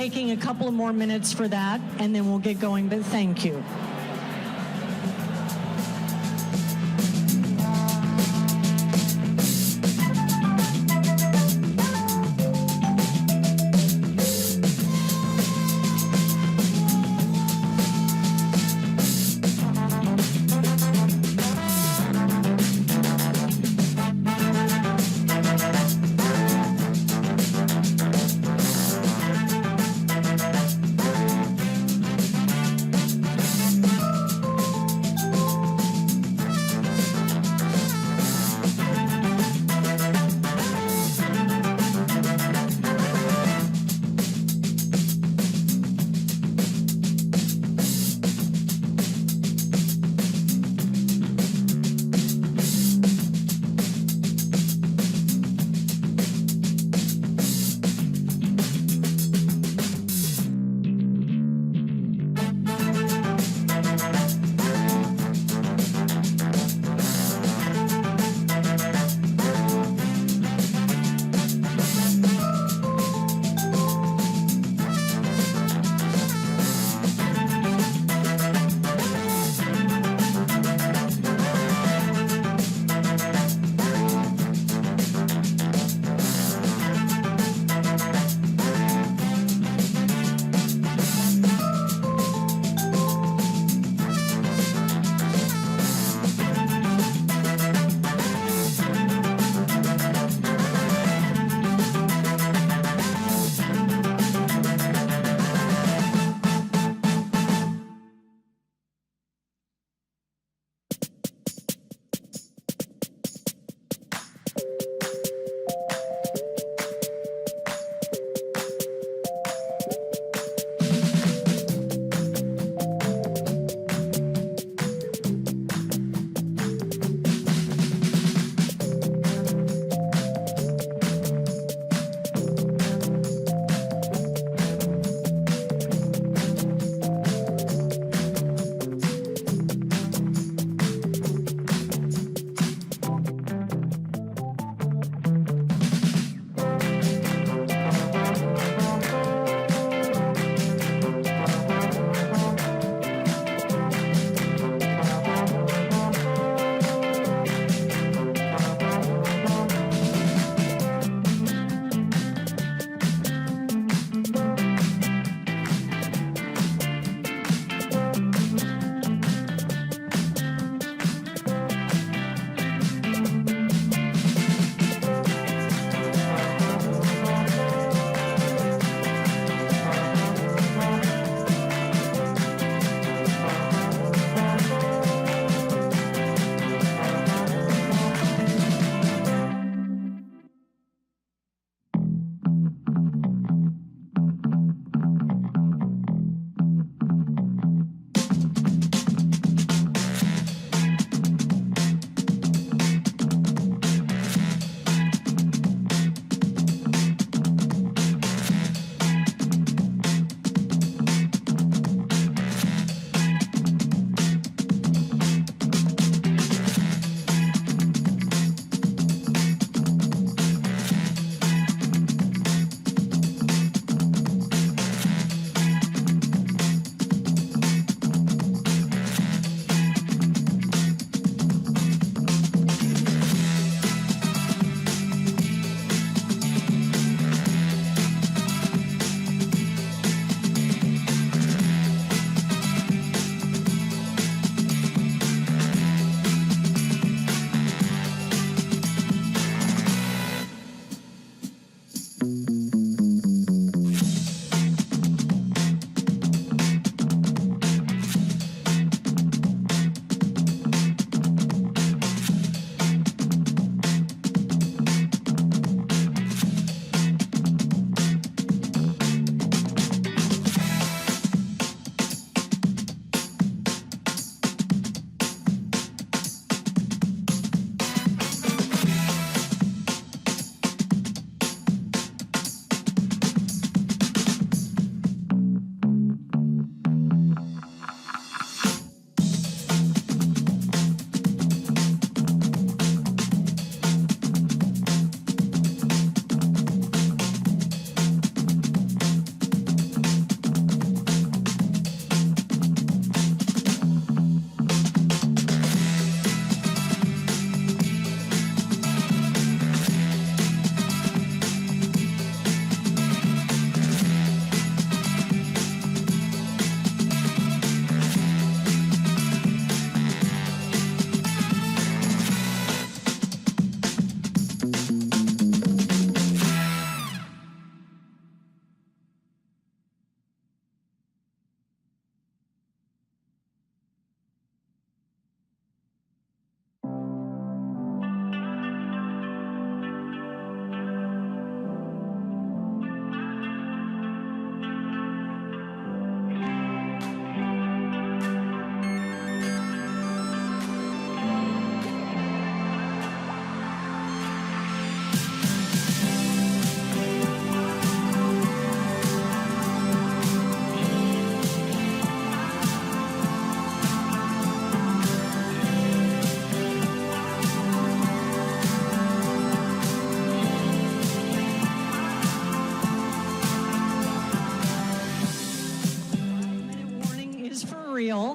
taking a couple of more minutes for that, and then we'll get going, but thank you.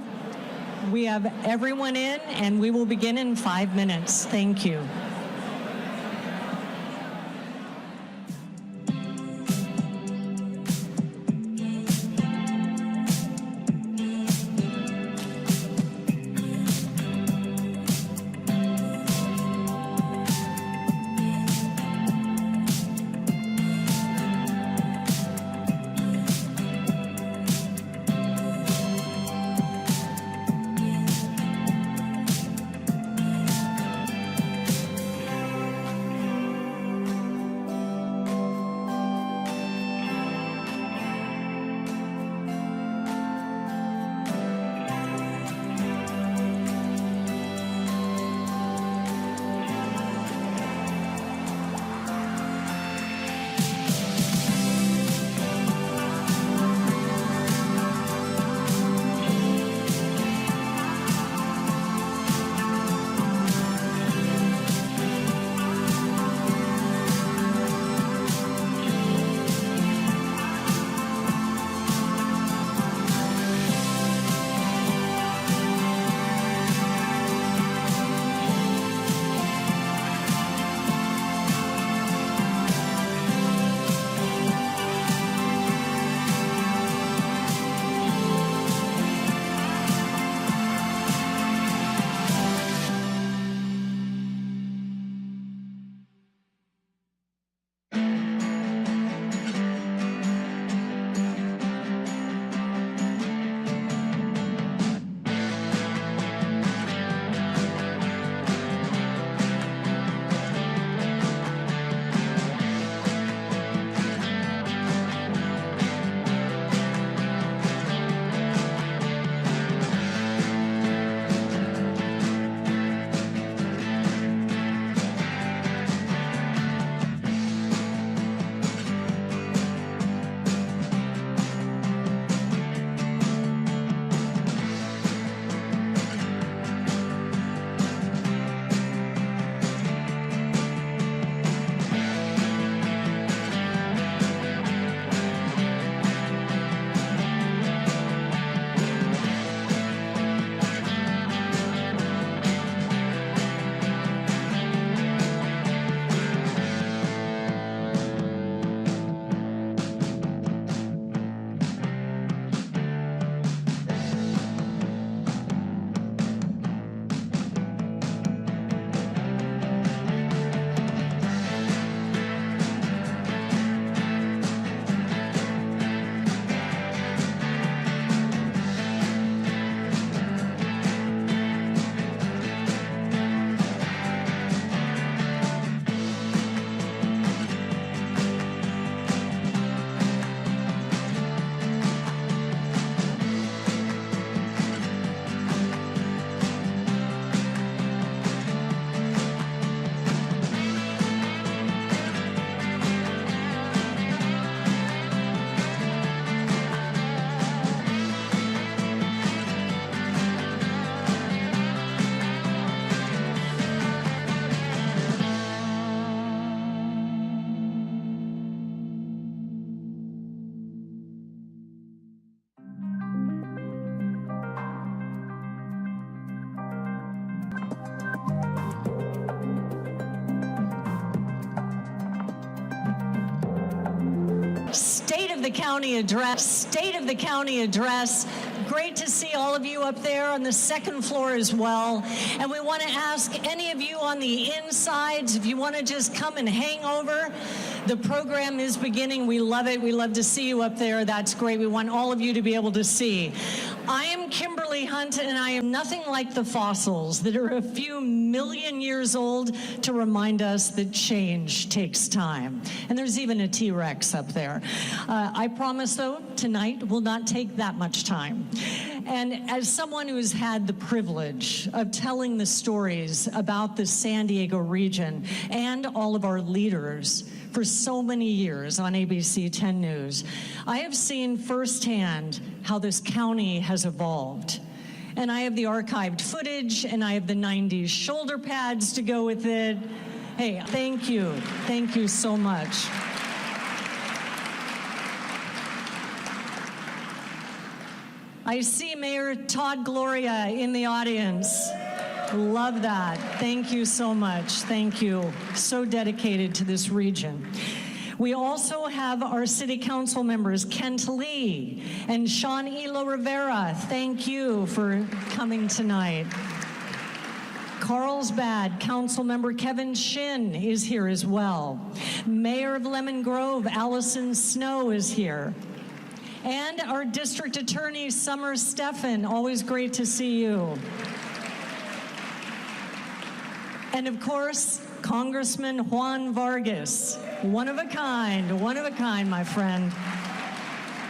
well. We have everyone in, and we will begin in 5 minutes. Thank you. State of the County address. Great to see all of you up there on the second floor as well. And we want to ask any of you on the insides, if you want to just come and hang over. The program is beginning. We love it. We love to see you up there. That's great. We want all of you to be able to see. I am Kimberly Hunt, and I am nothing like the fossils that are a few million years old to remind us that change takes time. And there's even a T-Rex up there. I promise, though, tonight will not take that much time. And as someone who's had the privilege of telling the stories about the San Diego region and all of our leaders for so many years on ABC 10 News, I have seen firsthand how this county has evolved. And I have the archived footage, and I have the 90s shoulder pads to go with it. Hey, thank you. Thank you so much. I see Mayor Todd Gloria in the audience. Love that. Thank you so much. Thank you. So dedicated to this region. We also have our city council members, Kent Lee and Sean Elo Rivera. Thank you for coming tonight. Carlsbad Council Member Kevin Shin is here as well. Mayor of Lemon Grove, Allison Snow, is here. And our District Attorney, Summer Steffen. Always great to see you. And of course, Congressman Juan Vargas. One of a kind, my friend.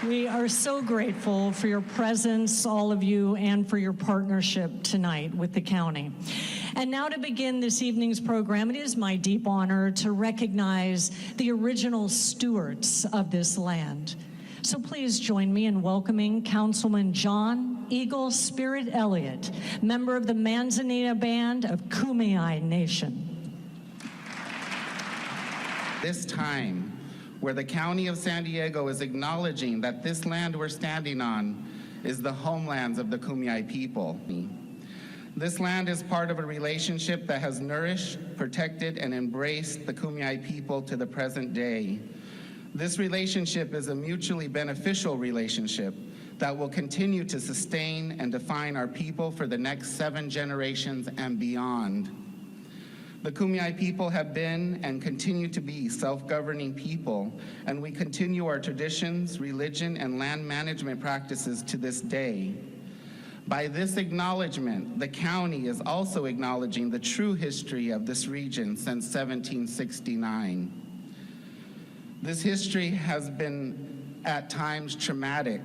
We are so grateful for your presence, all of you, and for your partnership tonight with the county. And now to begin this evening's program, it is my deep honor to recognize the original stewards of this land. So please join me in welcoming Councilman John Eagle Spirit Elliott, member of the Manzanita Band of Kumeyaay Nation. This time, where the County of San Diego is acknowledging that this land we're standing on is the homelands of the Kumeyaay people. This land is part of a relationship that has nourished, protected, and embraced the Kumeyaay people to the present day. This relationship is a mutually beneficial relationship that will continue to sustain and define our people for the next 7 generations and beyond. The Kumeyaay people have been and continue to be self-governing people, and we continue our traditions, religion, and land management practices to this day. By this acknowledgement, the county is also acknowledging the true history of this region since 1769. This history has been at times traumatic,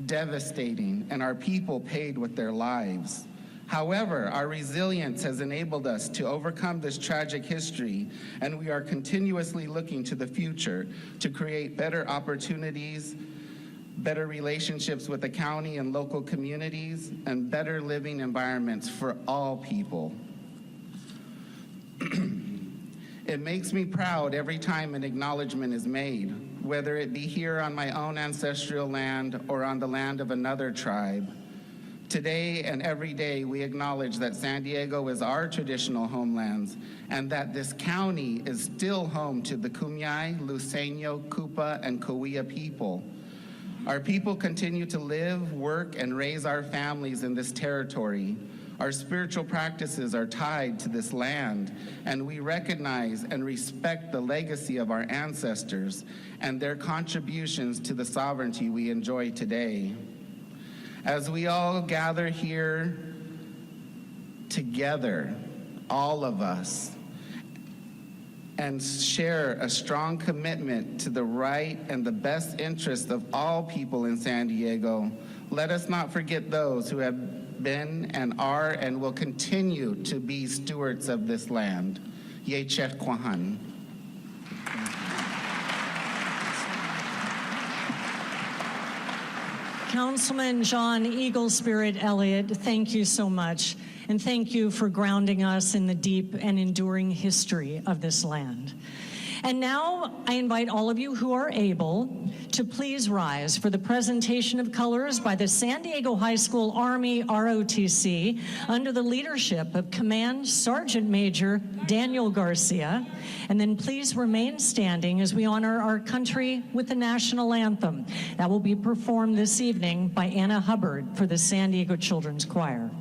devastating, and our people paid with their lives. However, our resilience has enabled us to overcome this tragic history, and we are continuously looking to the future to create better opportunities, better relationships with the county and local communities, and better living environments for all people. It makes me proud every time an acknowledgement is made, whether it be here on my own ancestral land or on the land of another tribe. Today and every day, we acknowledge that San Diego is our traditional homelands and that this county is still home to the Kumeyaay, Luiseño, Kupa, and Cahuilla people. Our people continue to live, work, and raise our families in this territory. Our spiritual practices are tied to this land, and we recognize and respect the legacy of our ancestors and their contributions to the sovereignty we enjoy today. As we all gather here together, all of us, and share a strong commitment to the right and the best interest of all people in San Diego, let us not forget those who have been and are and will continue to be stewards of this land. Yechech Kwahan. Councilman John Eagle Spirit Elliott, thank you so much. And thank you for grounding us in the deep and enduring history of this land. And now I invite all of you who are able to please rise for the presentation of colors by the San Diego High School Army ROTC under the leadership of Command Sergeant Major Daniel Garcia. And then please remain standing as we honor our country with the national anthem. That will be performed this evening by Anna Hubbard for the San Diego Children's Choir.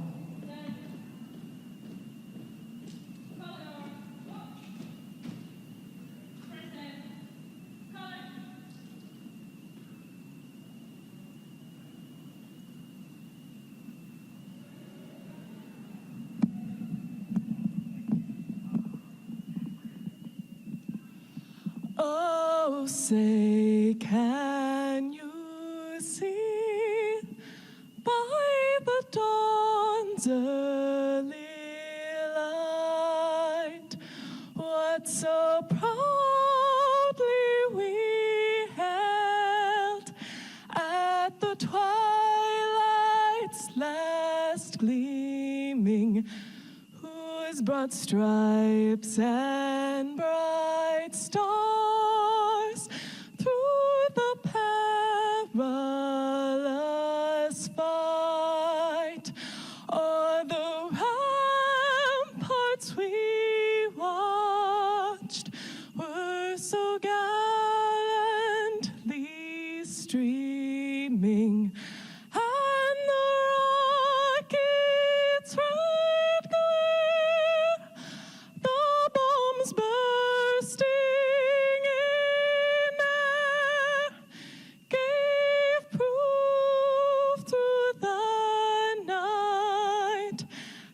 Oh, say, can you see by the dawn's early light what so proudly we held at the twilight's last gleaming, whose broad stripes and bright stars through the perilous fight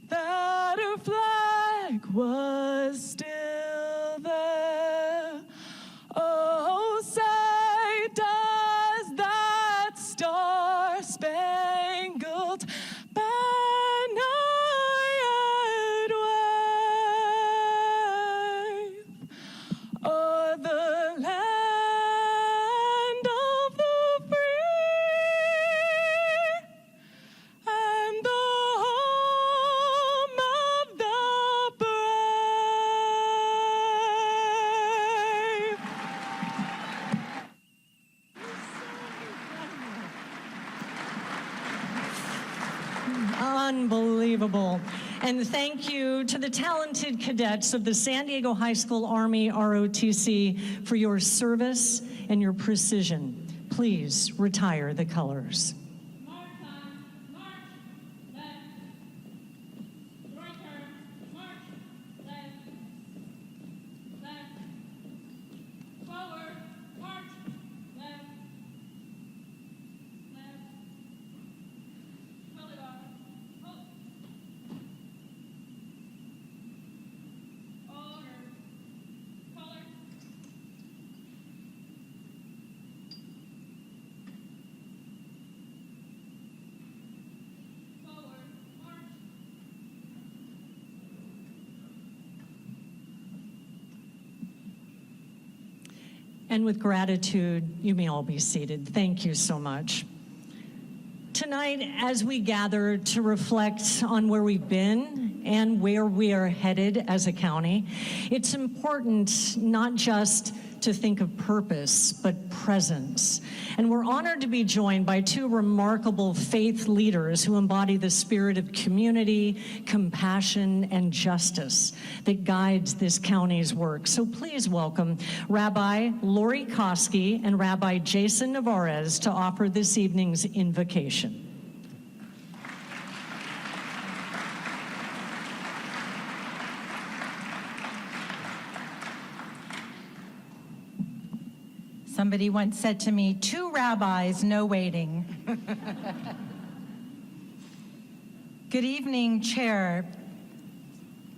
that her flag was still there. Oh, say does that star-spangled banner yet wave o'er the land of the free and the home of the brave. Unbelievable. And thank you to the talented cadets of the San Diego High School Army ROTC for your service and your precision. Please retire the colors. March on, march, left, right turn, march, left, left, forward, march, left, left, color bar, halt, order, color, forward, march. And with gratitude, you may all be seated. Thank you so much. Tonight, as we gather to reflect on where we've been and where we are headed as a county, it's important not just to think of purpose, but presence. And we're honored to be joined by two remarkable faith leaders who embody the spirit of community, compassion, and justice that guides this county's work. So please welcome Rabbi Lori Koski and Rabbi Jason Navarez to offer this evening's invocation. Somebody once said to me, 2 rabbis, no waiting. Good evening, Chair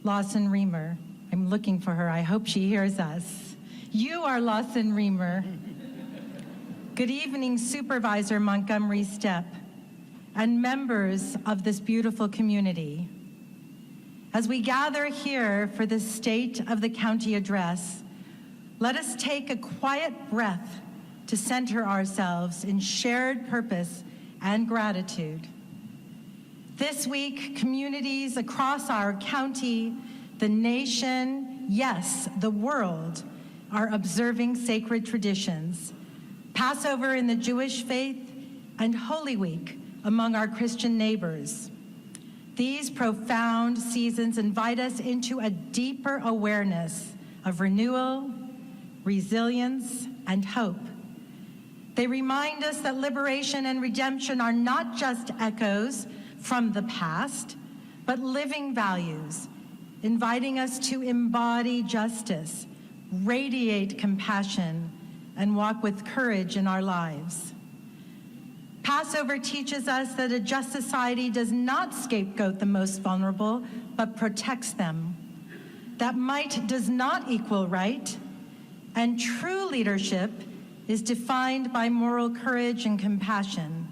Lawson-Remer. I'm looking for her. I hope she hears us. You are Lawson-Remer. Good evening, Supervisor Montgomery Stepp, and members of this beautiful community. As we gather here for the State of the County Address, let us take a quiet breath to center ourselves in shared purpose and gratitude. This week, communities across our county, the nation, yes, the world, are observing sacred traditions. Passover in the Jewish faith and Holy Week among our Christian neighbors. These profound seasons invite us into a deeper awareness of renewal, resilience, and hope. They remind us that liberation and redemption are not just echoes from the past, but living values, inviting us to embody justice, radiate compassion, and walk with courage in our lives. Passover teaches us that a just society does not scapegoat the most vulnerable, but protects them. That might does not equal right, and true leadership is defined by moral courage and compassion.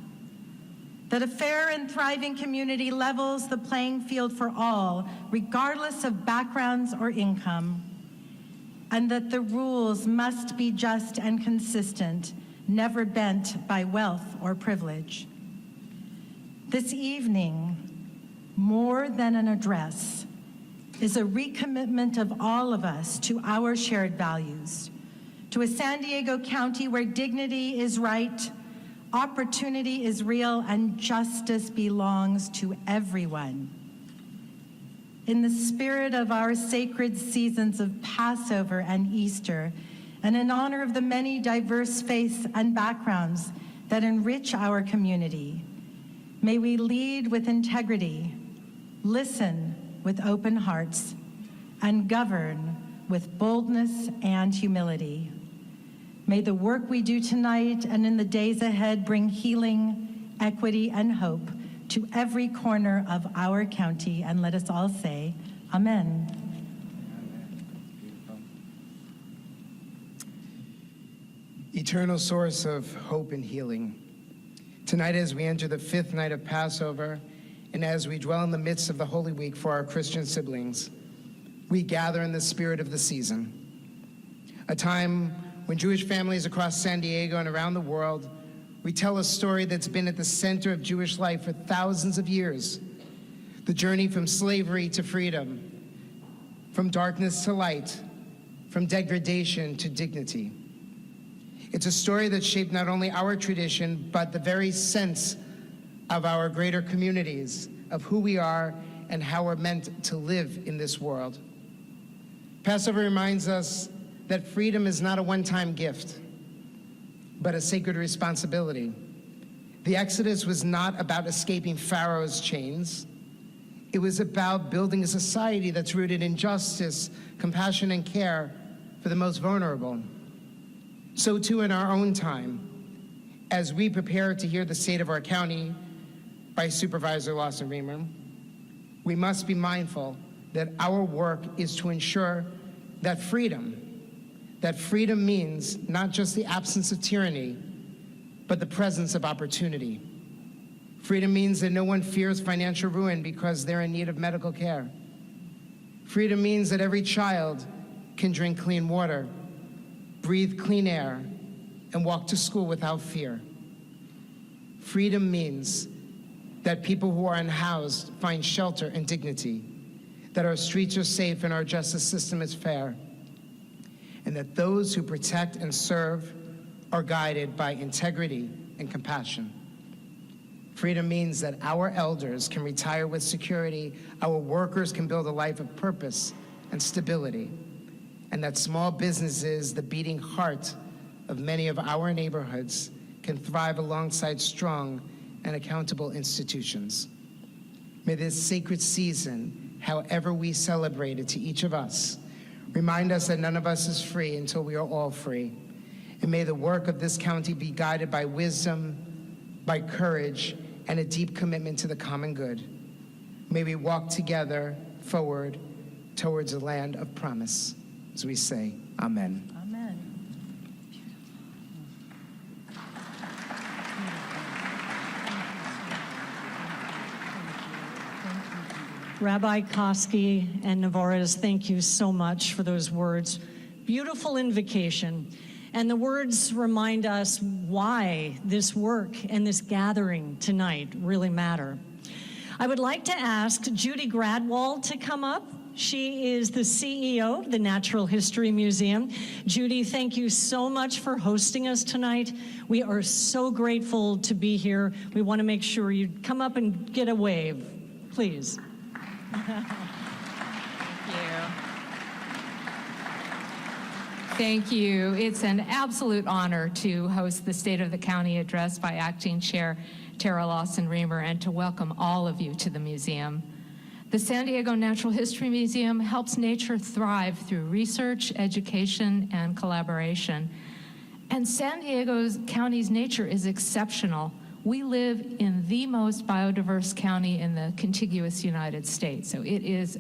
That a fair and thriving community levels the playing field for all, regardless of backgrounds or income. And that the rules must be just and consistent, never bent by wealth or privilege. This evening, more than an address, is a recommitment of all of us to our shared values, to a San Diego County where dignity is right, opportunity is real, and justice belongs to everyone. In the spirit of our sacred seasons of Passover and Easter, and in honor of the many diverse faiths and backgrounds that enrich our community, may we lead with integrity, listen with open hearts, and govern with boldness and humility. May the work we do tonight and in the days ahead bring healing, equity, and hope to every corner of our county, and let us all say, Amen. Eternal source of hope and healing. Tonight, as we enter the 5th night of Passover, and as we dwell in the midst of the Holy Week for our Christian siblings, we gather in the spirit of the season, a time when Jewish families across San Diego and around the world retell a story that's been at the center of Jewish life for thousands of years, the journey from slavery to freedom, from darkness to light, from degradation to dignity. It's a story that shaped not only our tradition, but the very sense of our greater communities, of who we are and how we're meant to live in this world. Passover reminds us that freedom is not a one-time gift, but a sacred responsibility. The Exodus was not about escaping Pharaoh's chains. It was about building a society that's rooted in justice, compassion, and care for the most vulnerable. So too in our own time, as we prepare to hear the state of our county by Supervisor Lawson-Remer, we must be mindful that our work is to ensure that freedom means not just the absence of tyranny, but the presence of opportunity. Freedom means that no one fears financial ruin because they're in need of medical care. Freedom means that every child can drink clean water, breathe clean air, and walk to school without fear. Freedom means that people who are unhoused find shelter and dignity, that our streets are safe and our justice system is fair, and that those who protect and serve are guided by integrity and compassion. Freedom means that our elders can retire with security, our workers can build a life of purpose and stability, and that small businesses, the beating heart of many of our neighborhoods, can thrive alongside strong and accountable institutions. May this sacred season, however we celebrate it to each of us, remind us that none of us is free until we are all free. And may the work of this county be guided by wisdom, by courage, and a deep commitment to the common good. May we walk together forward towards a land of promise. As we say, Amen. Amen. Rabbi Koski and Navarez, thank you so much for those words. Beautiful invocation. And the words remind us why this work and this gathering tonight really matter. I would like to ask Judy Gradwall to come up. She is the CEO of the Natural History Museum. Judy, thank you so much for hosting us tonight. We are so grateful to be here. We want to make sure you come up and get a wave, please. Thank you. It's an absolute honor to host the State of the County address by Acting Chair Terra Lawson-Remer and to welcome all of you to the museum. The San Diego Natural History Museum helps nature thrive through research, education, and collaboration. And San Diego County's nature is exceptional. We live in the most biodiverse county in the contiguous United States, so it is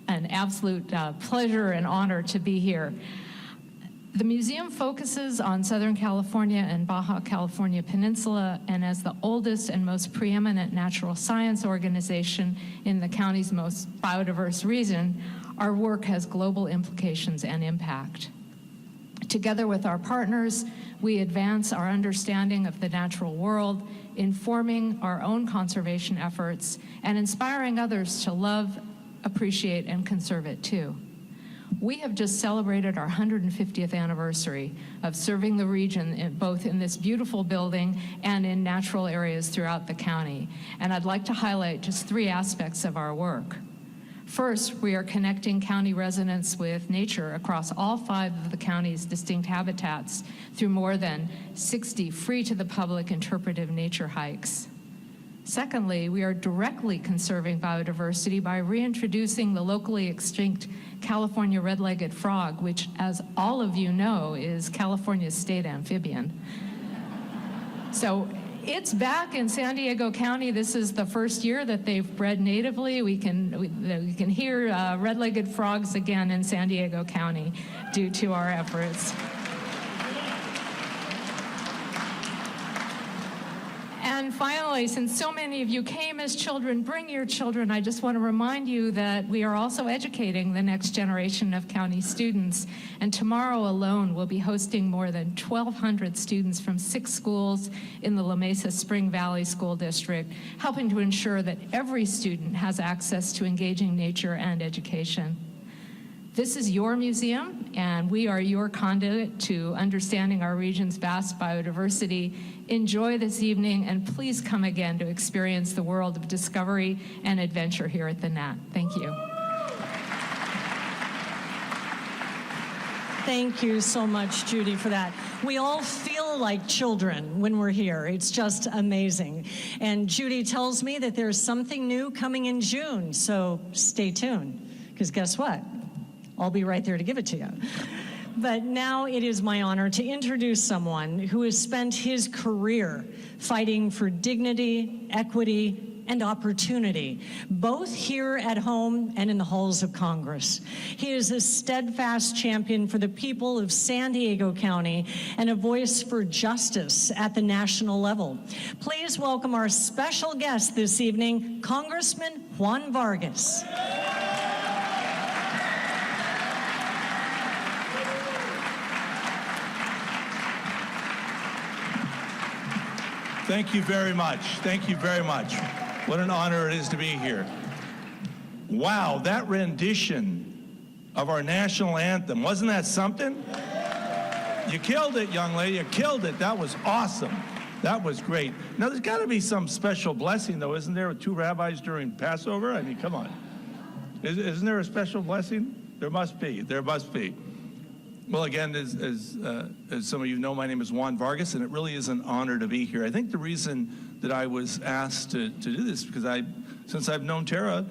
an absolute pleasure and honor to be here. The museum focuses on Southern California and Baja California Peninsula, and as the oldest and most preeminent natural science organization in the county's most biodiverse region, our work has global implications and impact. Together with our partners, we advance our understanding of the natural world, informing our own conservation efforts, and inspiring others to love, appreciate, and conserve it too. We have just celebrated our 150th anniversary of serving the region both in this beautiful building and in natural areas throughout the county. And I'd like to highlight just 3 aspects of our work. First, we are connecting county residents with nature across all 5 of the county's distinct habitats through more than 60 free-to-the-public interpretive nature hikes. Secondly, we are directly conserving biodiversity by reintroducing the locally extinct California red-legged frog, which, as all of you know, is California's state amphibian. So It's back in San Diego County. This is the first year that they've bred natively. We can hear red-legged frogs again in San Diego County due to our efforts. And finally, since so many of you came as children, bring your children. I just want to remind you that we are also educating the next generation of county students. And tomorrow alone, we'll be hosting more than 1,200 students from 6 schools in the La Mesa Spring Valley School District, helping to ensure that every student has access to engaging nature and education. This is your museum, and we are your conduit to understanding our region's vast biodiversity. Enjoy this evening, and please come again to experience the world of discovery and adventure here at the Nat. Thank you. Thank you so much, Judy, for that. We all feel like children when we're here. It's just amazing. And Judy tells me that there's something new coming in June, so stay tuned, because guess what? I'll be right there to give it to you. But now it is my honor to introduce someone who has spent his career fighting for dignity, equity, and opportunity, both here at home and in the halls of Congress. He is a steadfast champion for the people of San Diego County and a voice for justice at the national level. Please welcome our special guest this evening, Congressman Juan Vargas. Thank you very much. Thank you very much. What an honor it is to be here. Wow, that rendition of our national anthem, wasn't that something? You killed it, young lady. You killed it. That was awesome. That was great. Now, there's got to be some special blessing, though, isn't there, with 2 rabbis during Passover? I mean, come on. Isn't there a special blessing? There must be. There must be. Well, again, as some of you know, my name is Juan Vargas, and it really is an honor to be here. I think the reason that I was asked to do this is because since I've known Terra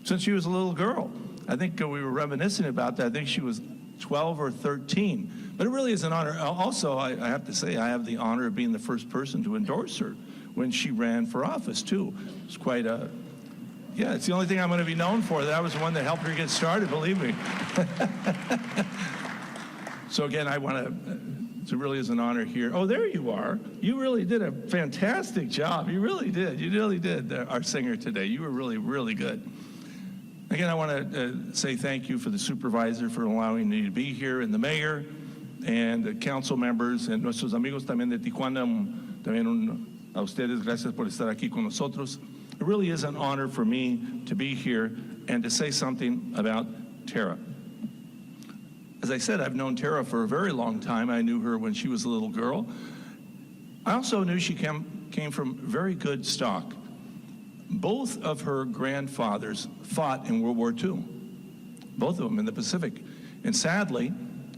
since she was a little girl. I think we were reminiscing about that. I think she was 12 or 13. But it really is an honor. Also, I have to say, I have the honor of being the first person to endorse her when she ran for office, too. It's quite a... Yeah, it's the only thing I'm going to be known for. That I was the one that helped her get started, believe me. So again, I want to, it really is an honor here. Oh, there you are. You really did a fantastic job. You really did. You really did, our singer today. You were really, really good. Again, I want to say thank you for the supervisor for allowing me to be here, and the mayor, and the council members, and nuestros amigos también de Tijuana. También a ustedes, gracias por estar aquí con nosotros. It really is an honor for me to be here and to say something about Terra. As I said, I've known Terra for a very long time. I knew her when she was a little girl. I also knew she came from very good stock. Both of her grandfathers fought in World War II, both of them in the Pacific. And sadly,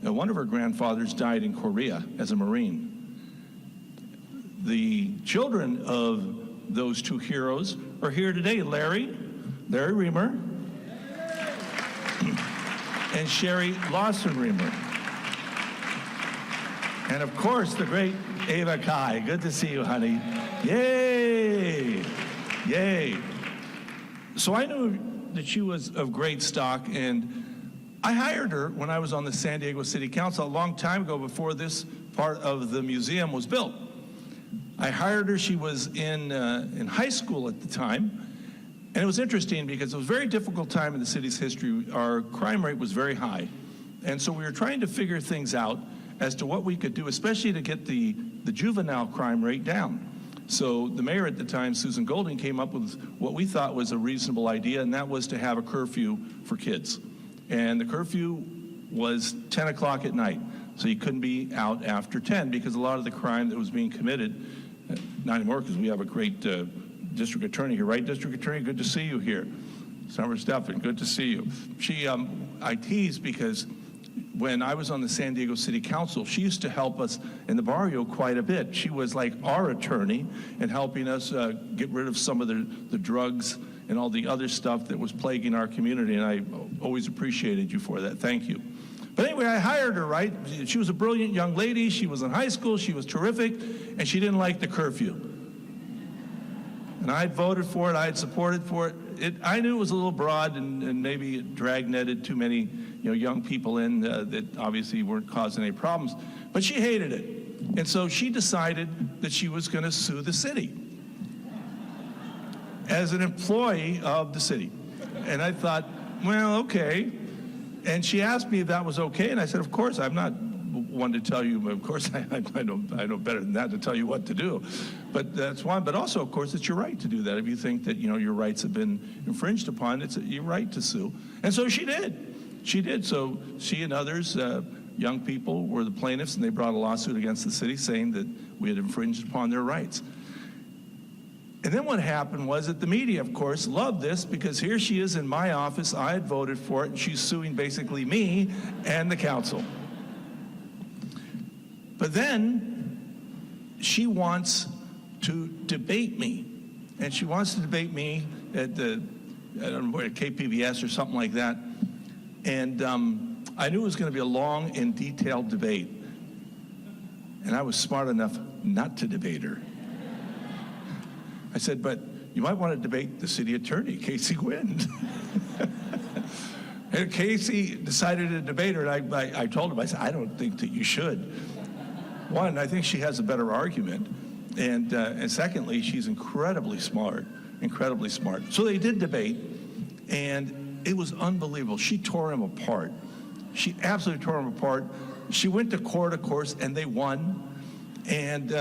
one of her grandfathers died in Korea as a Marine. The children of those 2 heroes are here today. Larry Remer, and Terra Lawson-Remer. And of course, the great Ava Kai. Good to see you, honey. Yay! Yay. So I knew that she was of great stock, and I hired her when I was on the San Diego City Council a long time ago, before this part of the museum was built. I hired her. She was in high school at the time. And it was interesting because it was a very difficult time in the city's history. Our crime rate was very high. And so we were trying to figure things out as to what we could do, especially to get the juvenile crime rate down. So the mayor at the time, Susan Golding, came up with what we thought was a reasonable idea, and that was to have a curfew for kids. And the curfew was 10 o'clock at night. So you couldn't be out after 10 because a lot of the crime that was being committed, not anymore because we have a great district attorney here, right, District Attorney? Good to see you here. Summer Stephan, good to see you. I tease because when I was on the San Diego City Council, she used to help us in the barrio quite a bit. She was like our attorney in helping us get rid of some of the drugs and all the other stuff that was plaguing our community, and I always appreciated you for that. Thank you. But anyway, I hired her, right? She was a brilliant young lady. She was in high school. She was terrific, and she didn't like the curfew. And I had voted for it, I had supported for it. I knew it was a little broad and maybe it drag-netted too many young people in that obviously weren't causing any problems. But she hated it. And so she decided that she was going to sue the city as an employee of the city. And I thought, well, okay. And she asked me if that was okay, and I said, of course, I'm not one to tell you, of course, I know better than that to tell you what to do. But that's one. But also, of course, it's your right to do that. If you think that, your rights have been infringed upon, it's your right to sue. And so she did. She did. So she and others, young people, were the plaintiffs, and they brought a lawsuit against the city saying that we had infringed upon their rights. And then what happened was that the media, of course, loved this because here she is in my office. I had voted for it, and she's suing basically me and the council. But then she wants to debate me. And she wants to debate me at I don't know, at KPBS or something like that. And I knew it was going to be a long and detailed debate. And I was smart enough not to debate her. I said, but you might want to debate the city attorney, Casey Gwynn. And Casey decided to debate her, and I told him, I said, I don't think that you should. One, I think she has a better argument. And secondly, she's incredibly smart, incredibly smart. So they did debate, and it was unbelievable. She tore him apart. She absolutely tore him apart. She went to court, of course, and they won. And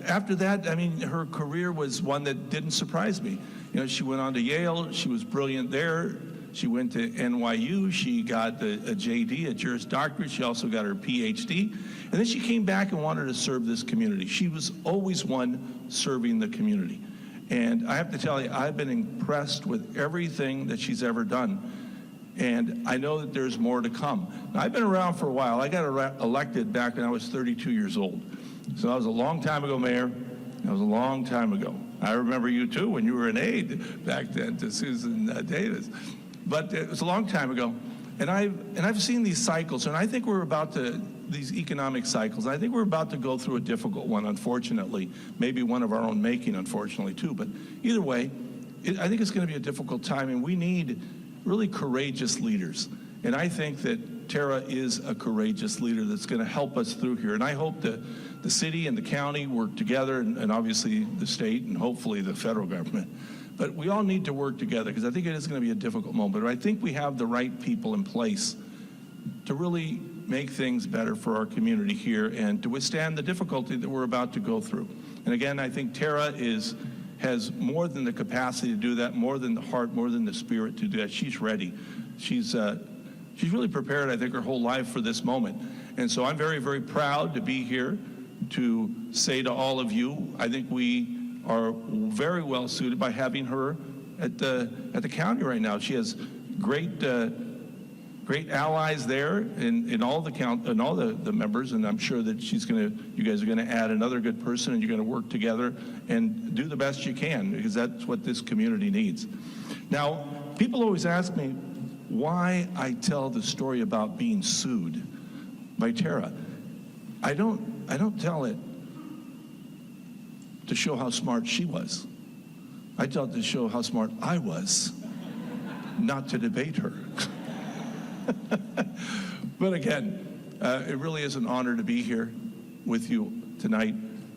after that, I mean, her career was one that didn't surprise me. She went on to Yale. She was brilliant there. She went to NYU. She got a JD, a Juris Doctorate. She also got her PhD. And then she came back and wanted to serve this community. She was always one serving the community. And I have to tell you, I've been impressed with everything that she's ever done. And I know that there's more to come. Now, I've been around for a while. I got elected back when I was 32 years old. So that was a long time ago, Mayor. That was a long time ago. I remember you, too, when you were an aide back then to Susan Davis. But it was a long time ago. And I've seen these cycles, and I think we're about to, these economic cycles, I think we're about to go through a difficult one, unfortunately. Maybe one of our own making, unfortunately, too. But either way, I think it's going to be a difficult time, and we need really courageous leaders. And I think that Terra is a courageous leader that's going to help us through here. And I hope that the city and the county work together, and obviously the state and hopefully the federal government. But we all need to work together because I think it is going to be a difficult moment. But I think we have the right people in place to really make things better for our community here and to withstand the difficulty that we're about to go through. And again, I think Terra has more than the capacity to do that, more than the heart, more than the spirit to do that. She's ready. She's really prepared, I think, her whole life for this moment. And so I'm very, very proud to be here to say to all of you, I think we are very well suited by having her at the county right now. She has great allies there in all the members, and I'm sure that you guys are gonna add another good person, and you're gonna work together and do the best you can, because that's what this community needs. Now, people always ask me why I tell the story about being sued by Terra. I don't tell it to show how smart she was. I tell it to show how smart I was, not to debate her. But again, it really is an honor to be here with you tonight.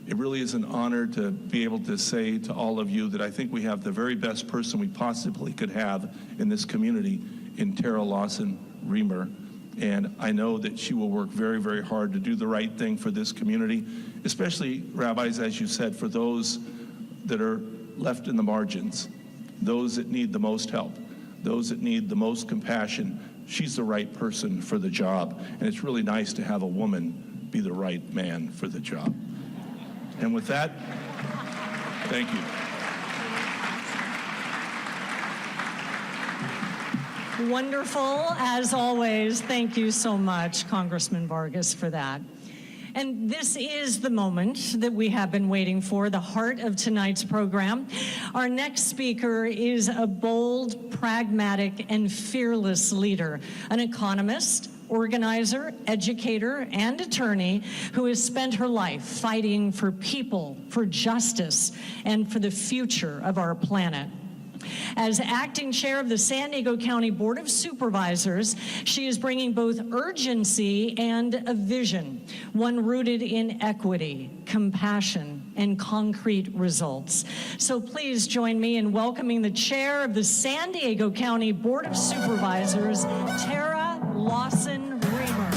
It really is an honor to be able to say to all of you that I think we have the very best person we possibly could have in this community in Terra Lawson-Remer. And I know that she will work very, very hard to do the right thing for this community, especially, rabbis, as you said, for those that are left in the margins, those that need the most help, those that need the most compassion. She's the right person for the job, and it's really nice to have a woman be the right man for the job. And with that, thank you. Wonderful, as always. Thank you so much, Congressman Vargas, for that. And this is the moment that we have been waiting for, the heart of tonight's program. Our next speaker is a bold, pragmatic, and fearless leader, an economist, organizer, educator, and attorney who has spent her life fighting for people, for justice, and for the future of our planet. As acting chair of the San Diego County Board of Supervisors, she is bringing both urgency and a vision, one rooted in equity, compassion, and concrete results. So please join me in welcoming the chair of the San Diego County Board of Supervisors, Terra Lawson-Remer.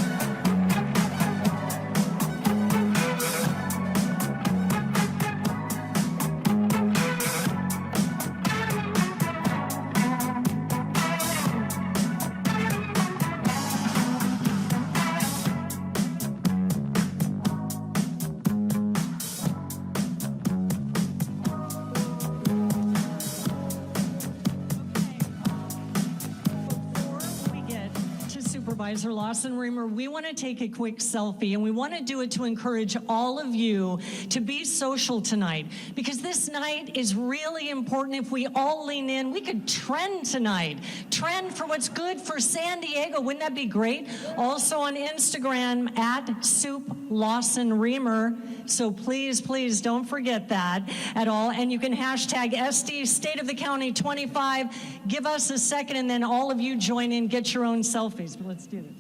Supervisor Lawson-Remer, we want to take a quick selfie, and we want to do it to encourage all of you to be social tonight, because this night is really important. If we all lean in, we could trend tonight. Trend for what's good for San Diego. Wouldn't that be great? Also on Instagram at Soup Lawson-Remer. So please, please don't forget that at all. And you can hashtag SD State of the County 25. Give us a second, and then all of you join in, get your own selfies. But let's do this.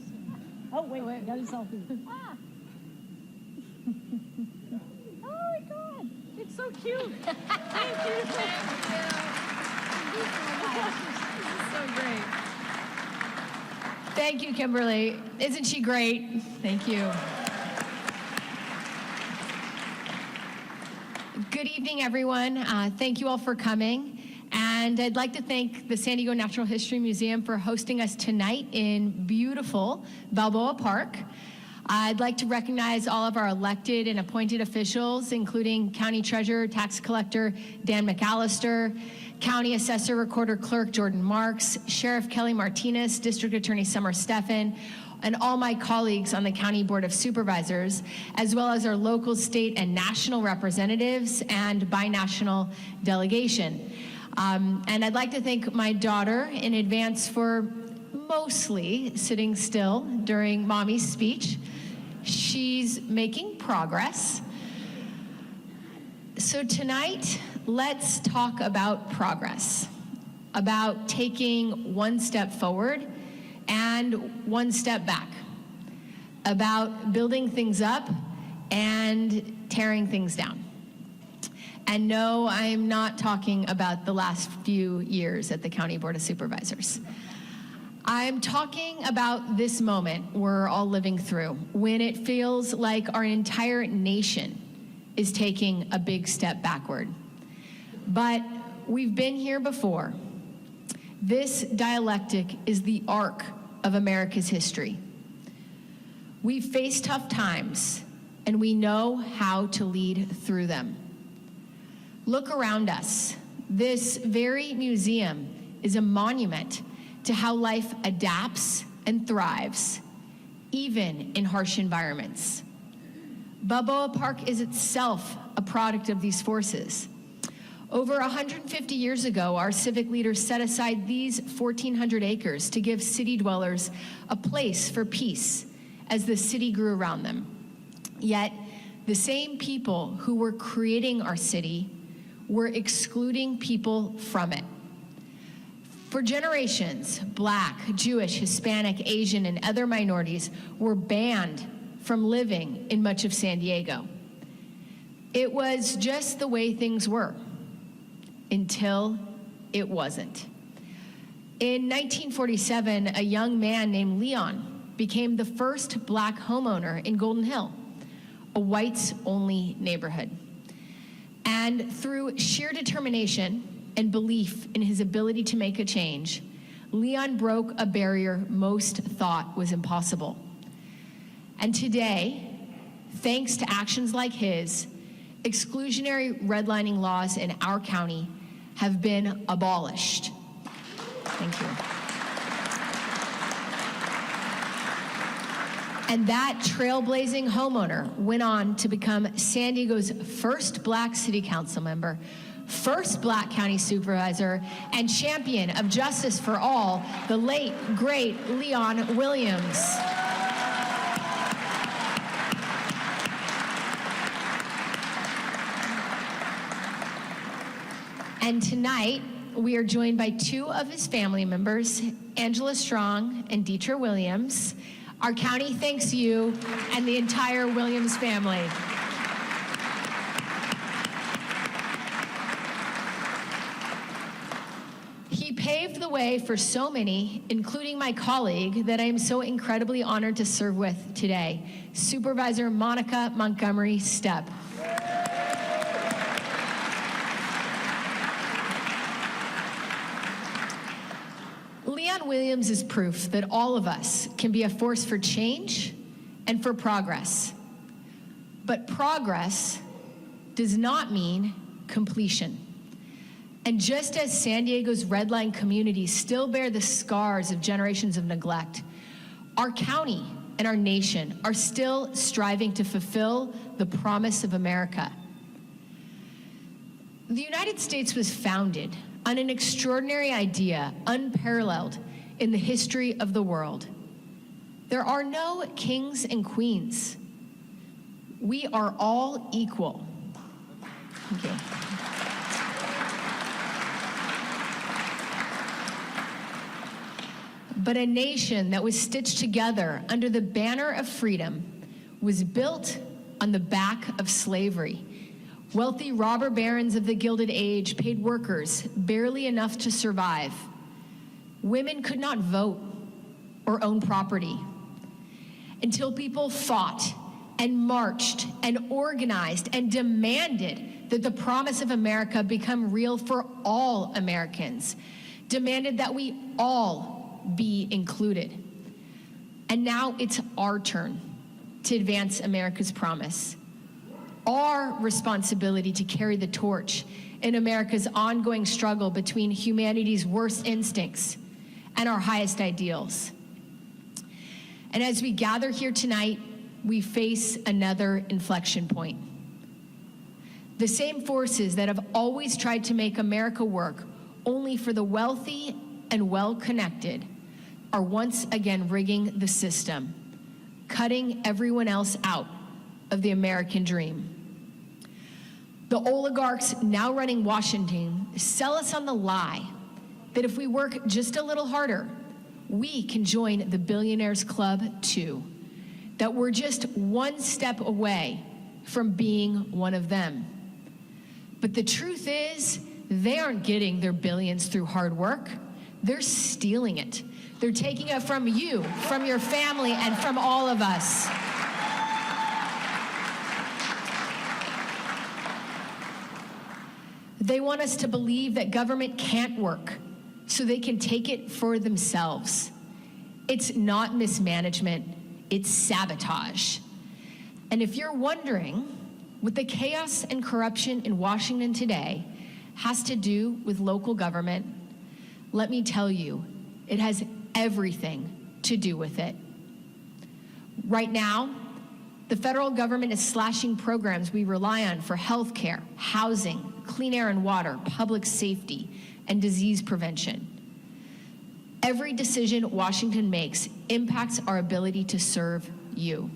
Oh, wait, I got a selfie. Ah. Oh my God, it's so cute. Thank you. So great. Thank you, Kimberly. Isn't she great? Thank you. Good evening, everyone. Thank you all for coming. And I'd like to thank the San Diego Natural History Museum for hosting us tonight in beautiful Balboa Park. I'd like to recognize all of our elected and appointed officials, including County Treasurer, Tax Collector Dan McAllister, County Assessor, Recorder Clerk Jordan Marks, Sheriff Kelly Martinez, District Attorney Summer Steffen, and all my colleagues on the County Board of Supervisors, as well as our local, state, and national representatives and binational delegation. And I'd like to thank my daughter in advance for mostly sitting still during Mommy's speech. She's making progress. So tonight, let's talk about progress, about taking one step forward and one step back, about building things up and tearing things down. And no, I'm not talking about the last few years at the County Board of Supervisors. I'm talking about this moment we're all living through, when it feels like our entire nation is taking a big step backward. But we've been here before. This dialectic is the arc of America's history. We've faced tough times, and we know how to lead through them. Look around us. This very museum is a monument to how life adapts and thrives, even in harsh environments. Balboa Park is itself a product of these forces. Over 150 years ago, our civic leaders set aside these 1,400 acres to give city dwellers a place for peace as the city grew around them. Yet, the same people who were creating our city were excluding people from it. For generations, Black, Jewish, Hispanic, Asian, and other minorities were banned from living in much of San Diego. It was just the way things were, until it wasn't. In 1947, a young man named Leon became the first Black homeowner in Golden Hill, a whites-only neighborhood. And through sheer determination and belief in his ability to make a change, Leon broke a barrier most thought was impossible. And today, thanks to actions like his, exclusionary redlining laws in our county have been abolished. Thank you. And that trailblazing homeowner went on to become San Diego's first Black city council member, first Black county supervisor, and champion of justice for all, the late, great Leon Williams. And tonight, we are joined by two of his family members, Angela Strong and Dietra Williams. Our county thanks you and the entire Williams family. He paved the way for so many, including my colleague, that I am so incredibly honored to serve with today, Supervisor Monica Montgomery Stepp. Leon Williams is proof that all of us can be a force for change and for progress. But progress does not mean completion. And just as San Diego's Red Line communities still bear the scars of generations of neglect, our county and our nation are still striving to fulfill the promise of America. The United States was founded on an extraordinary idea unparalleled in the history of the world. There are no kings and queens. We are all equal. Thank you. But a nation that was stitched together under the banner of freedom was built on the back of slavery. Wealthy robber barons of the Gilded Age paid workers barely enough to survive. Women could not vote or own property until people fought and marched and organized and demanded that the promise of America become real for all Americans, demanded that we all be included. And now it's our turn to advance America's promise. Our responsibility to carry the torch in America's ongoing struggle between humanity's worst instincts and our highest ideals. And as we gather here tonight, we face another inflection point. The same forces that have always tried to make America work only for the wealthy and well-connected are once again rigging the system, cutting everyone else out of the American dream. The oligarchs now running Washington sell us on the lie that if we work just a little harder, we can join the Billionaires Club too, that we're just one step away from being one of them. But the truth is, they aren't getting their billions through hard work. They're stealing it. They're taking it from you, from your family, and from all of us. They want us to believe that government can't work, so they can take it for themselves. It's not mismanagement, it's sabotage. And if you're wondering what the chaos and corruption in Washington today has to do with local government, let me tell you, it has everything to do with it. Right now, the federal government is slashing programs we rely on for healthcare, housing, clean air and water, public safety, and disease prevention. Every decision Washington makes impacts our ability to serve you.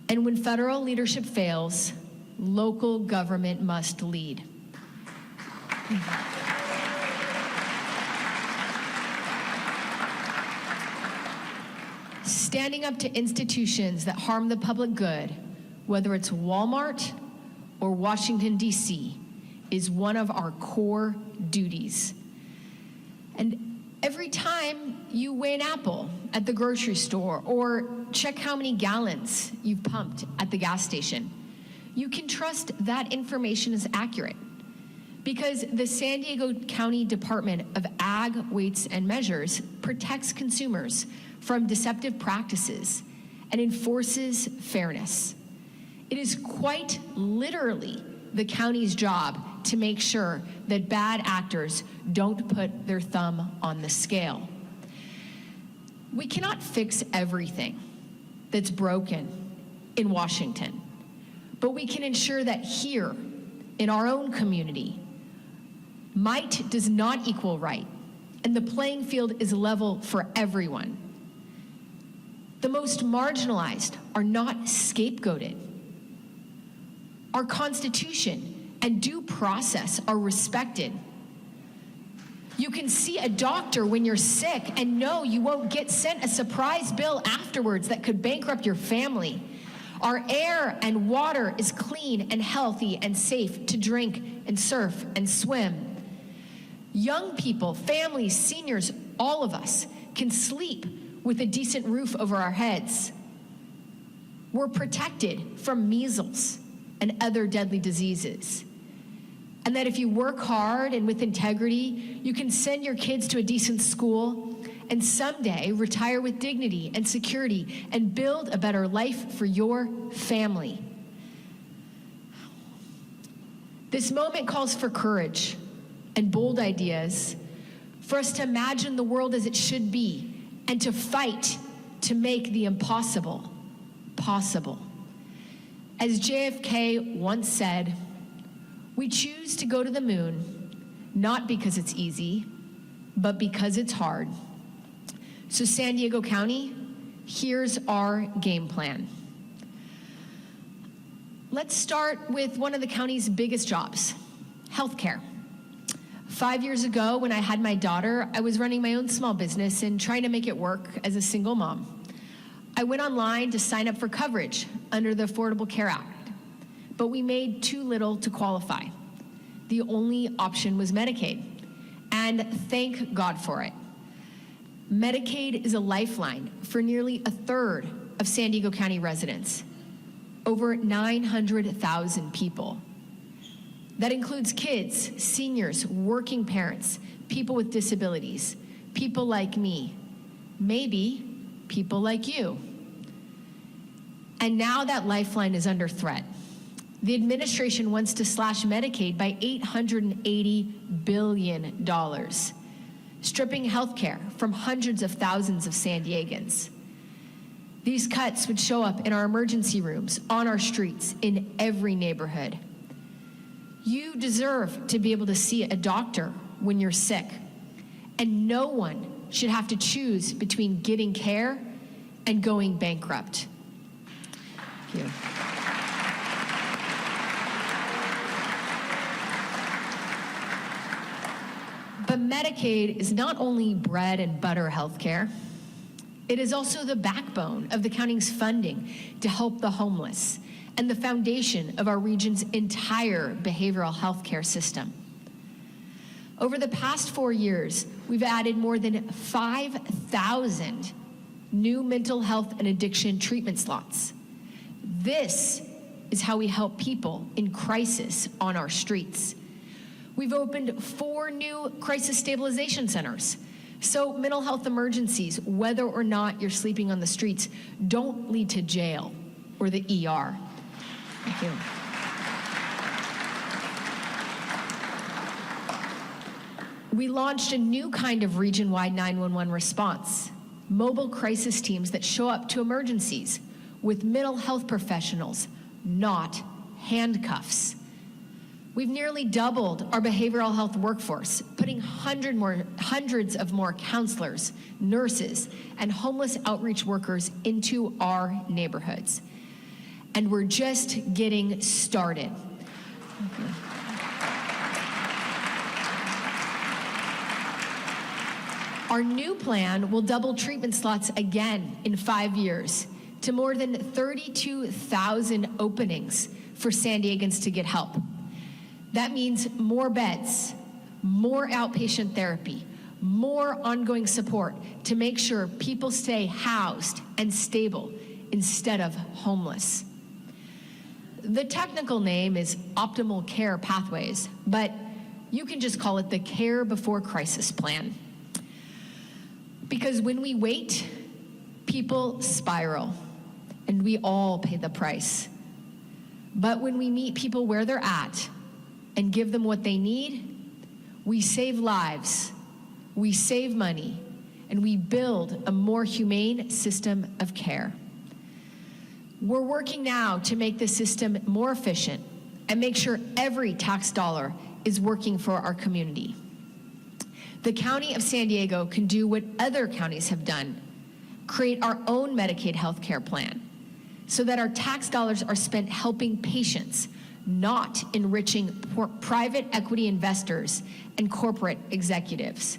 And when federal leadership fails, local government must lead. Standing up to institutions that harm the public good, whether it's Walmart or Washington, D.C., is one of our core duties. And every time you weigh an apple at the grocery store or check how many gallons you've pumped at the gas station, you can trust that information is accurate, because the San Diego County Department of Ag, Weights, and Measures protects consumers from deceptive practices and enforces fairness. It is quite literally the county's job to make sure that bad actors don't put their thumb on the scale. We cannot fix everything that's broken in Washington, but we can ensure that here in our own community, might does not equal right, and the playing field is level for everyone. The most marginalized are not scapegoated. Our Constitution and due process are respected. You can see a doctor when you're sick and know you won't get sent a surprise bill afterwards that could bankrupt your family. Our air and water is clean and healthy and safe to drink and surf and swim. Young people, families, seniors, all of us can sleep with a decent roof over our heads. We're protected from measles and other deadly diseases. And that if you work hard and with integrity, you can send your kids to a decent school and someday retire with dignity and security and build a better life for your family. This moment calls for courage and bold ideas, for us to imagine the world as it should be and to fight to make the impossible possible. As JFK once said, we choose to go to the moon, not because it's easy, but because it's hard. So San Diego County, here's our game plan. Let's start with one of the county's biggest jobs, healthcare. 5 years ago, when I had my daughter, I was running my own small business and trying to make it work as a single mom. I went online to sign up for coverage under the Affordable Care Act, but we made too little to qualify. The only option was Medicaid, and thank God for it. Medicaid is a lifeline for nearly a third of San Diego County residents, over 900,000 people. That includes kids, seniors, working parents, people with disabilities, people like me, maybe people like you. And now that lifeline is under threat. The administration wants to slash Medicaid by $880 billion, stripping health care from hundreds of thousands of San Diegans. These cuts would show up in our emergency rooms, on our streets, in every neighborhood. You deserve to be able to see a doctor when you're sick, and no one should have to choose between getting care and going bankrupt. Thank you. But Medicaid is not only bread and butter health care, it is also the backbone of the county's funding to help the homeless and the foundation of our region's entire behavioral health care system. Over the past 4 years, we've added more than 5,000 new mental health and addiction treatment slots. This is how we help people in crisis on our streets. We've opened 4 new crisis stabilization centers. So mental health emergencies, whether or not you're sleeping on the streets, don't lead to jail or the ER. Thank you. We launched a new kind of region-wide 911 response, mobile crisis teams that show up to emergencies with mental health professionals, not handcuffs. We've nearly doubled our behavioral health workforce, putting hundreds of more counselors, nurses, and homeless outreach workers into our neighborhoods. And we're just getting started. Our new plan will double treatment slots again in 5 years to more than 32,000 openings for San Diegans to get help. That means more beds, more outpatient therapy, more ongoing support to make sure people stay housed and stable instead of homeless. The technical name is Optimal Care Pathways, but you can just call it the Care Before Crisis Plan. Because when we wait, people spiral, and we all pay the price. But when we meet people where they're at and give them what they need, we save lives, we save money, and we build a more humane system of care. We're working now to make the system more efficient and make sure every tax dollar is working for our community. The County of San Diego can do what other counties have done, create our own Medicaid health care plan, so that our tax dollars are spent helping patients, not enriching private equity investors and corporate executives.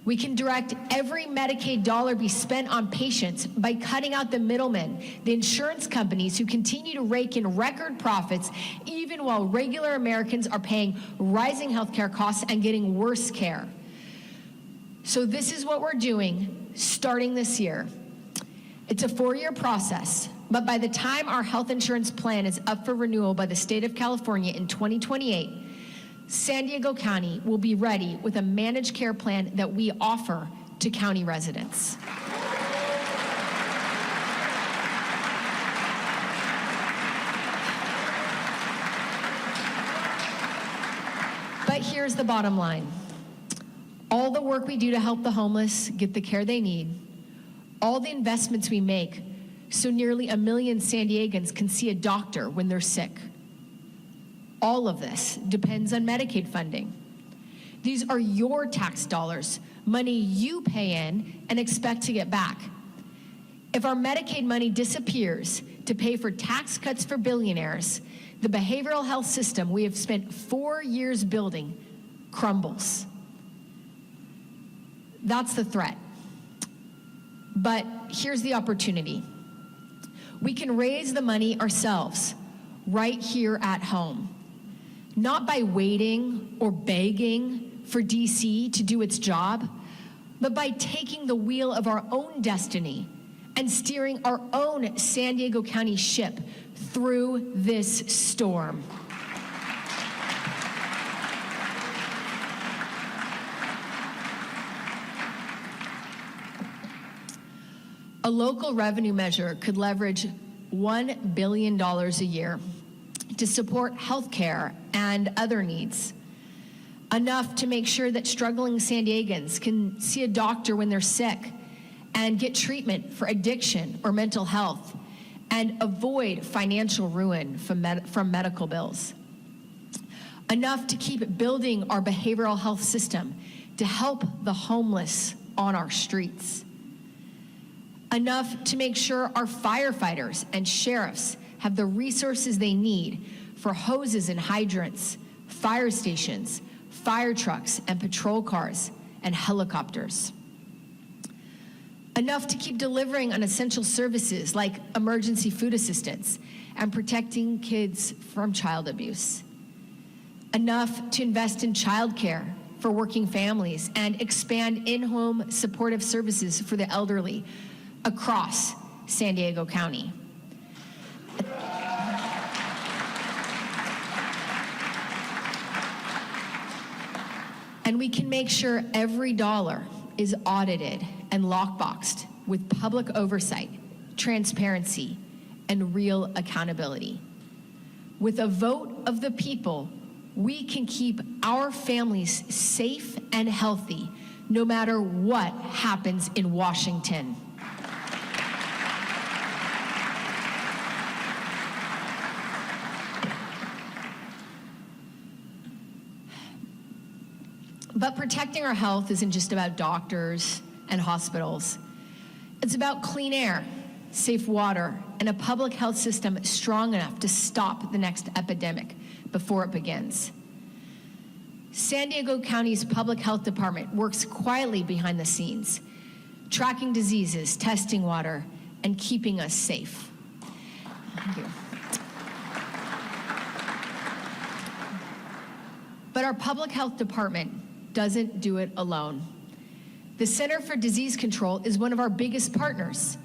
We can direct every Medicaid dollar be spent on patients by cutting out the middlemen, the insurance companies who continue to rake in record profits even while regular Americans are paying rising healthcare costs and getting worse care. So this is what we're doing starting this year. It's a 4-year process, but by the time our health insurance plan is up for renewal by the state of California in 2028, San Diego County will be ready with a managed care plan that we offer to county residents. But here's the bottom line. All the work we do to help the homeless get the care they need, all the investments we make so nearly 1 million San Diegans can see a doctor when they're sick, all of this depends on Medicaid funding. These are your tax dollars, money you pay in and expect to get back. If our Medicaid money disappears to pay for tax cuts for billionaires, the behavioral health system we have spent 4 years building crumbles. That's the threat. But here's the opportunity. We can raise the money ourselves, right here at home. Not by waiting or begging for DC to do its job, but by taking the wheel of our own destiny and steering our own San Diego County ship through this storm. A local revenue measure could leverage $1 billion a year to support healthcare and other needs, enough to make sure that struggling San Diegans can see a doctor when they're sick and get treatment for addiction or mental health and avoid financial ruin from medical bills. Enough to keep building our behavioral health system to help the homeless on our streets. Enough to make sure our firefighters and sheriffs have the resources they need for hoses and hydrants, fire stations, fire trucks and patrol cars, and helicopters. Enough to keep delivering on essential services like emergency food assistance and protecting kids from child abuse. Enough to invest in childcare for working families and expand in-home supportive services for the elderly across San Diego County. And we can make sure every dollar is audited and lockboxed with public oversight, transparency, and real accountability. With a vote of the people, we can keep our families safe and healthy no matter what happens in Washington. But protecting our health isn't just about doctors and hospitals. It's about clean air, safe water, and a public health system strong enough to stop the next epidemic before it begins. San Diego County's public health department works quietly behind the scenes, tracking diseases, testing water, and keeping us safe. Thank you. But our public health department doesn't do it alone. The Center for Disease Control is one of our biggest partners.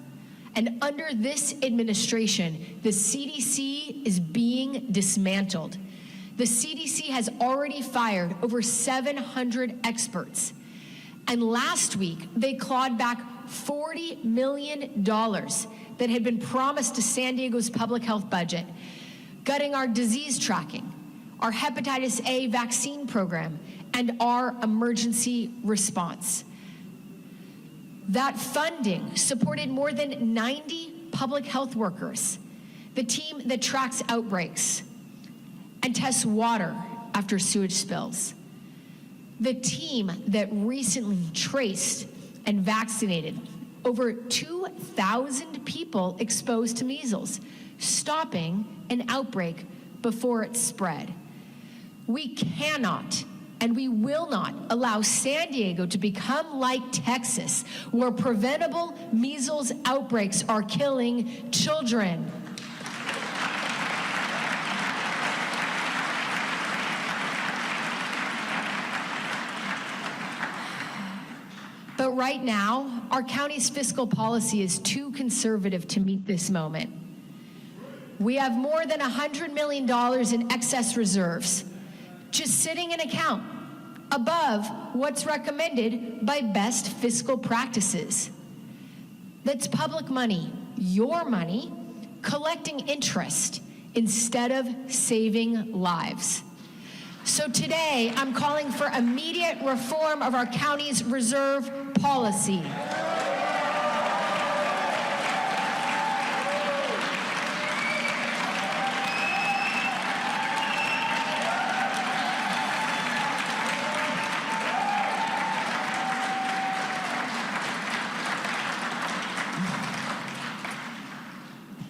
And under this administration, the CDC is being dismantled. The CDC has already fired over 700 experts. And last week, they clawed back $40 million that had been promised to San Diego's public health budget, gutting our disease tracking, our hepatitis A vaccine program, and our emergency response. That funding supported more than 90 public health workers, the team that tracks outbreaks and tests water after sewage spills, the team that recently traced and vaccinated over 2,000 people exposed to measles, stopping an outbreak before it spread. We cannot and we will not allow San Diego to become like Texas, where preventable measles outbreaks are killing children. But right now, our county's fiscal policy is too conservative to meet this moment. We have more than $100 million in excess reserves, just sitting in account, above what's recommended by best fiscal practices. That's public money, your money, collecting interest instead of saving lives. So today, I'm calling for immediate reform of our county's reserve policy.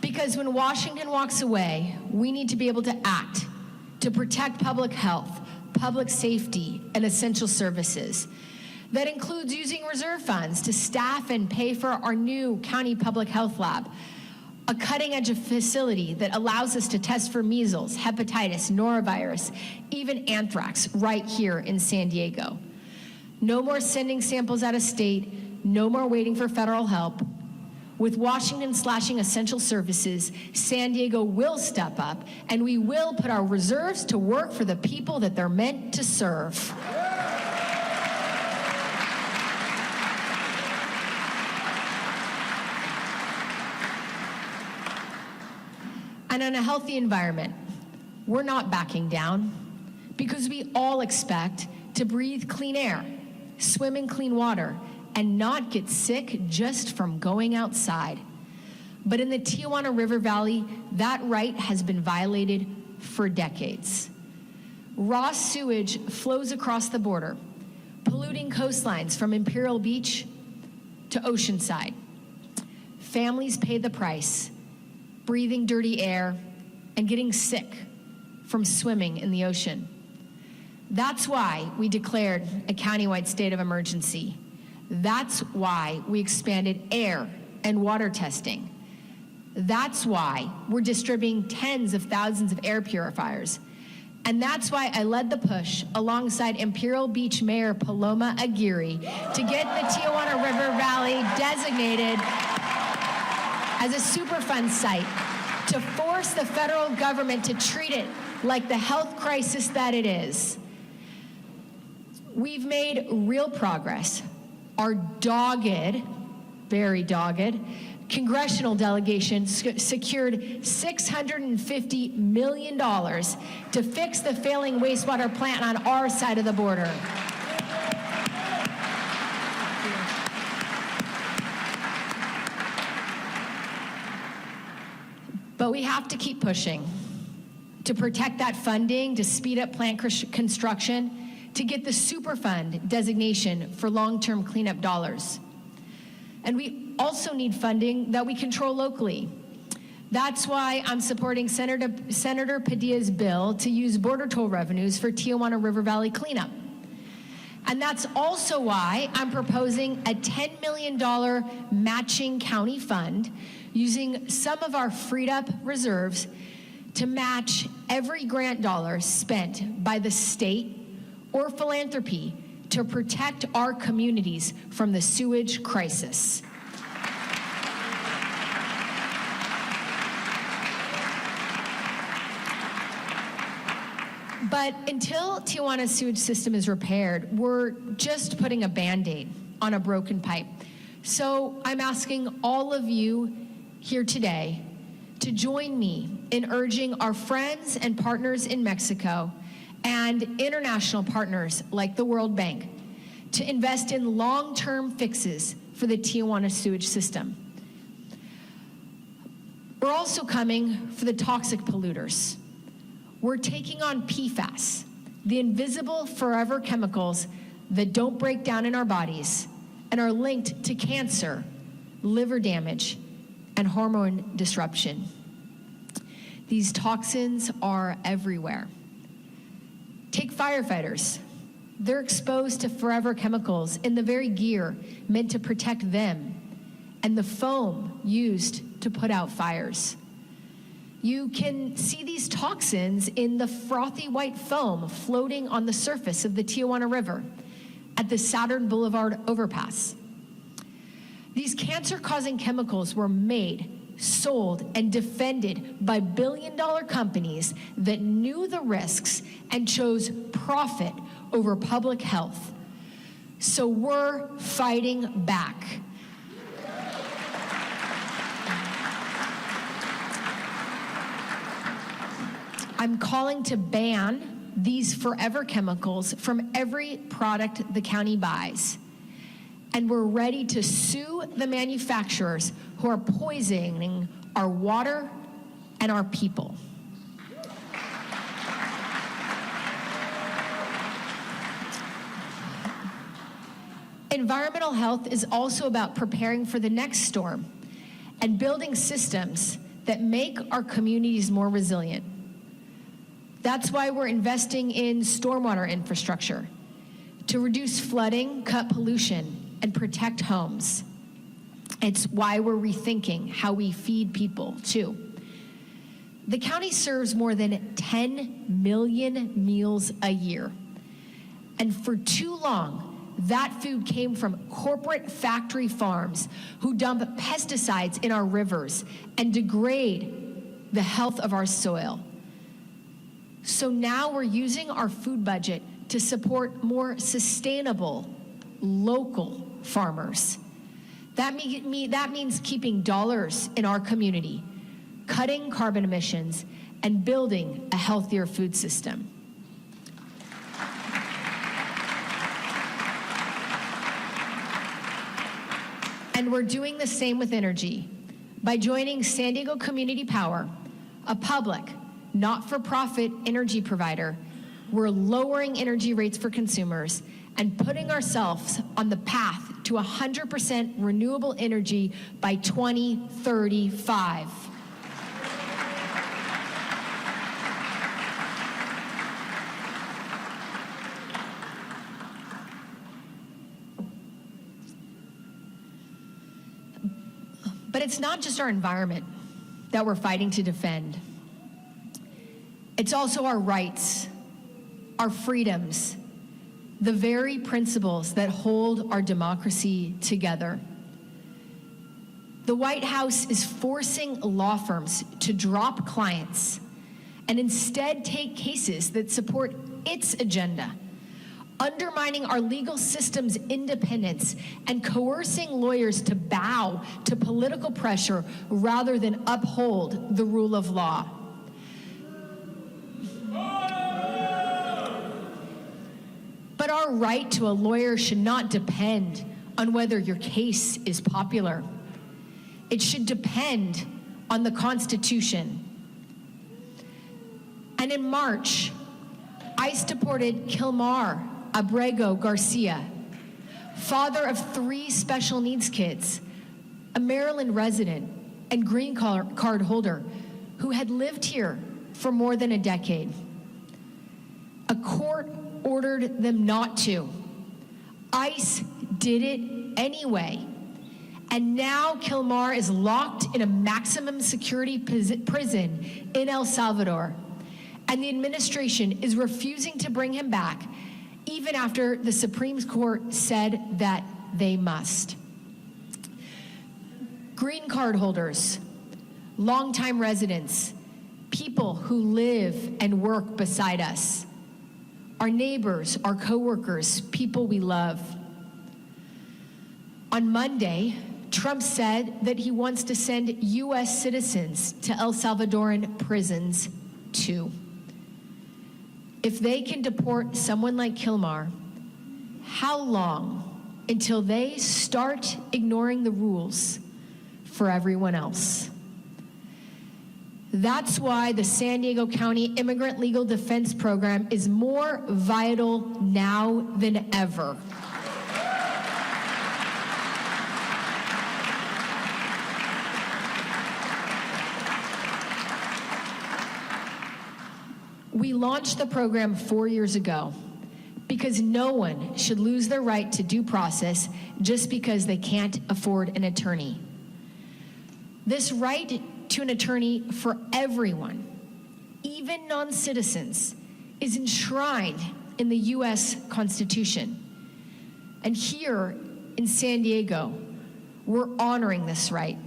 Because when Washington walks away, we need to be able to act to protect public health, public safety, and essential services. That includes using reserve funds to staff and pay for our new county public health lab, a cutting-edge facility that allows us to test for measles, hepatitis, norovirus, even anthrax right here in San Diego. No more sending samples out of state, no more waiting for federal help. With Washington slashing essential services, San Diego will step up, and we will put our reserves to work for the people that they're meant to serve. And in a healthy environment, we're not backing down, because we all expect to breathe clean air, swim in clean water, and not get sick just from going outside. But in the Tijuana River Valley, that right has been violated for decades. Raw sewage flows across the border, polluting coastlines from Imperial Beach to Oceanside. Families pay the price, breathing dirty air and getting sick from swimming in the ocean. That's why we declared a countywide state of emergency. That's why we expanded air and water testing. That's why we're distributing tens of thousands of air purifiers. And that's why I led the push alongside Imperial Beach Mayor Paloma Aguirre to get the Tijuana River Valley designated as a Superfund site, to force the federal government to treat it like the health crisis that it is. We've made real progress. Our dogged, very dogged, congressional delegation secured $650 million to fix the failing wastewater plant on our side of the border. But we have to keep pushing to protect that funding, to speed up plant construction, to get the Superfund designation for long-term cleanup dollars. And we also need funding that we control locally. That's why I'm supporting Senator Padilla's bill to use border toll revenues for Tijuana River Valley cleanup. And that's also why I'm proposing a $10 million matching county fund using some of our freed up reserves to match every grant dollar spent by the state or philanthropy to protect our communities from the sewage crisis. But until Tijuana's sewage system is repaired, we're just putting a Band-Aid on a broken pipe. So I'm asking all of you here today to join me in urging our friends and partners in Mexico and international partners like the World Bank to invest in long-term fixes for the Tijuana sewage system. We're also coming for the toxic polluters. We're taking on PFAS, the invisible forever chemicals that don't break down in our bodies and are linked to cancer, liver damage, and hormone disruption. These toxins are everywhere. Take firefighters. They're exposed to forever chemicals in the very gear meant to protect them and the foam used to put out fires. You can see these toxins in the frothy white foam floating on the surface of the Tijuana River at the Saturn Boulevard overpass. These cancer-causing chemicals were made, sold, and defended by billion-dollar companies that knew the risks and chose profit over public health. So we're fighting back. I'm calling to ban these forever chemicals from every product the county buys. And we're ready to sue the manufacturers who are poisoning our water and our people. Environmental health is also about preparing for the next storm and building systems that make our communities more resilient. That's why we're investing in stormwater infrastructure to reduce flooding, cut pollution, and protect homes. It's why we're rethinking how we feed people, too. The county serves more than 10 million meals a year. And for too long, that food came from corporate factory farms who dump pesticides in our rivers and degrade the health of our soil. So now we're using our food budget to support more sustainable, local farmers. That means keeping dollars in our community, cutting carbon emissions, and building a healthier food system. And we're doing the same with energy by joining San Diego Community Power, a public, not-for-profit energy provider. We're lowering energy rates for consumers and putting ourselves on the path to 100% renewable energy by 2035. But it's not just our environment that we're fighting to defend. It's also our rights, our freedoms, the very principles that hold our democracy together. The White House is forcing law firms to drop clients and instead take cases that support its agenda, undermining our legal system's independence and coercing lawyers to bow to political pressure rather than uphold the rule of law. But our right to a lawyer should not depend on whether your case is popular. It should depend on the Constitution. And in March, ICE deported Kilmar Abrego Garcia, father of 3 special needs kids, a Maryland resident and green card holder who had lived here for more than a decade. A court ordered them not to. ICE did it anyway. And now Kilmar is locked in a maximum security prison in El Salvador. And the administration is refusing to bring him back, even after the Supreme Court said that they must. Green card holders, longtime residents, people who live and work beside us, our neighbors, our coworkers, people we love. On Monday, Trump said that he wants to send U.S. citizens to El Salvadoran prisons too. If they can deport someone like Kilmar, how long until they start ignoring the rules for everyone else? That's why the San Diego County Immigrant Legal Defense Program is more vital now than ever. We launched the program 4 years ago because no one should lose their right to due process just because they can't afford an attorney. This right to an attorney for everyone, even non-citizens, is enshrined in the U.S. Constitution. And here in San Diego, we're honoring this right.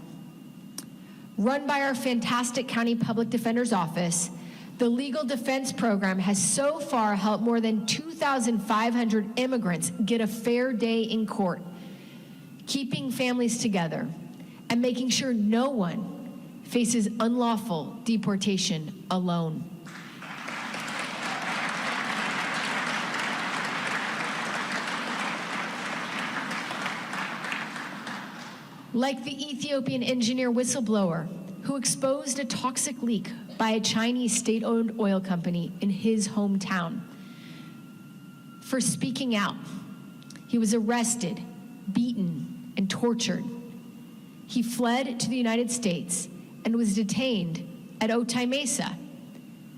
Run by our fantastic County Public Defender's Office, the Legal Defense Program has so far helped more than 2,500 immigrants get a fair day in court, keeping families together and making sure no one faces unlawful deportation alone. Like the Ethiopian engineer whistleblower who exposed a toxic leak by a Chinese state-owned oil company in his hometown. For speaking out, he was arrested, beaten, and tortured. He fled to the United States and was detained at Otay Mesa,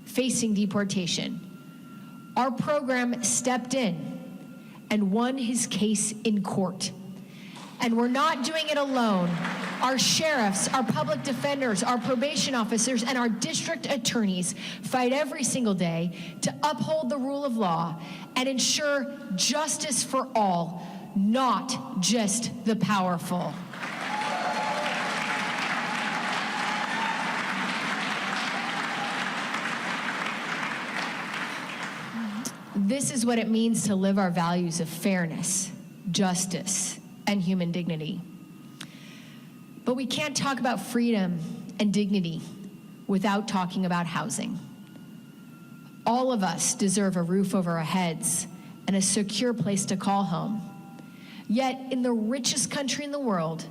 facing deportation. Our program stepped in and won his case in court. And we're not doing it alone. Our sheriffs, our public defenders, our probation officers, and our district attorneys fight every single day to uphold the rule of law and ensure justice for all, not just the powerful. This is what it means to live our values of fairness, justice, and human dignity. But we can't talk about freedom and dignity without talking about housing. All of us deserve a roof over our heads and a secure place to call home. Yet, in the richest country in the world,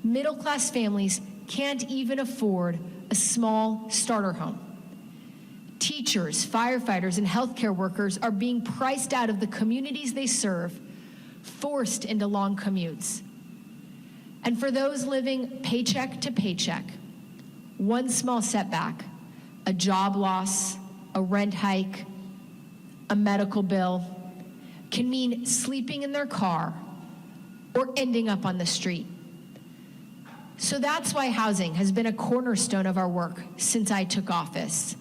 middle-class families can't even afford a small starter home. Teachers, firefighters, and healthcare workers are being priced out of the communities they serve, forced into long commutes. And for those living paycheck to paycheck, one small setback, a job loss, a rent hike, a medical bill, can mean sleeping in their car or ending up on the street. So that's why housing has been a cornerstone of our work since I took office.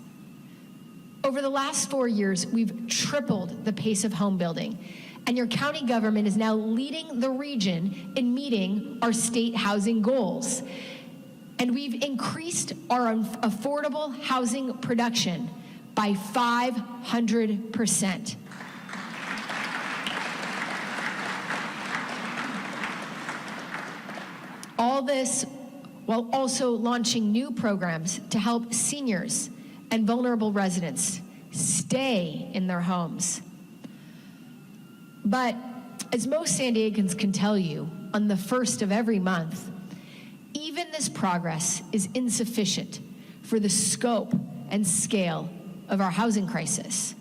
Over the last 4 years, we've tripled the pace of home building, and your county government is now leading the region in meeting our state housing goals. And we've increased our affordable housing production by 500%. All this while also launching new programs to help seniors and vulnerable residents stay in their homes. But as most San Diegans can tell you, on the first of every month, even this progress is insufficient for the scope and scale of our housing crisis.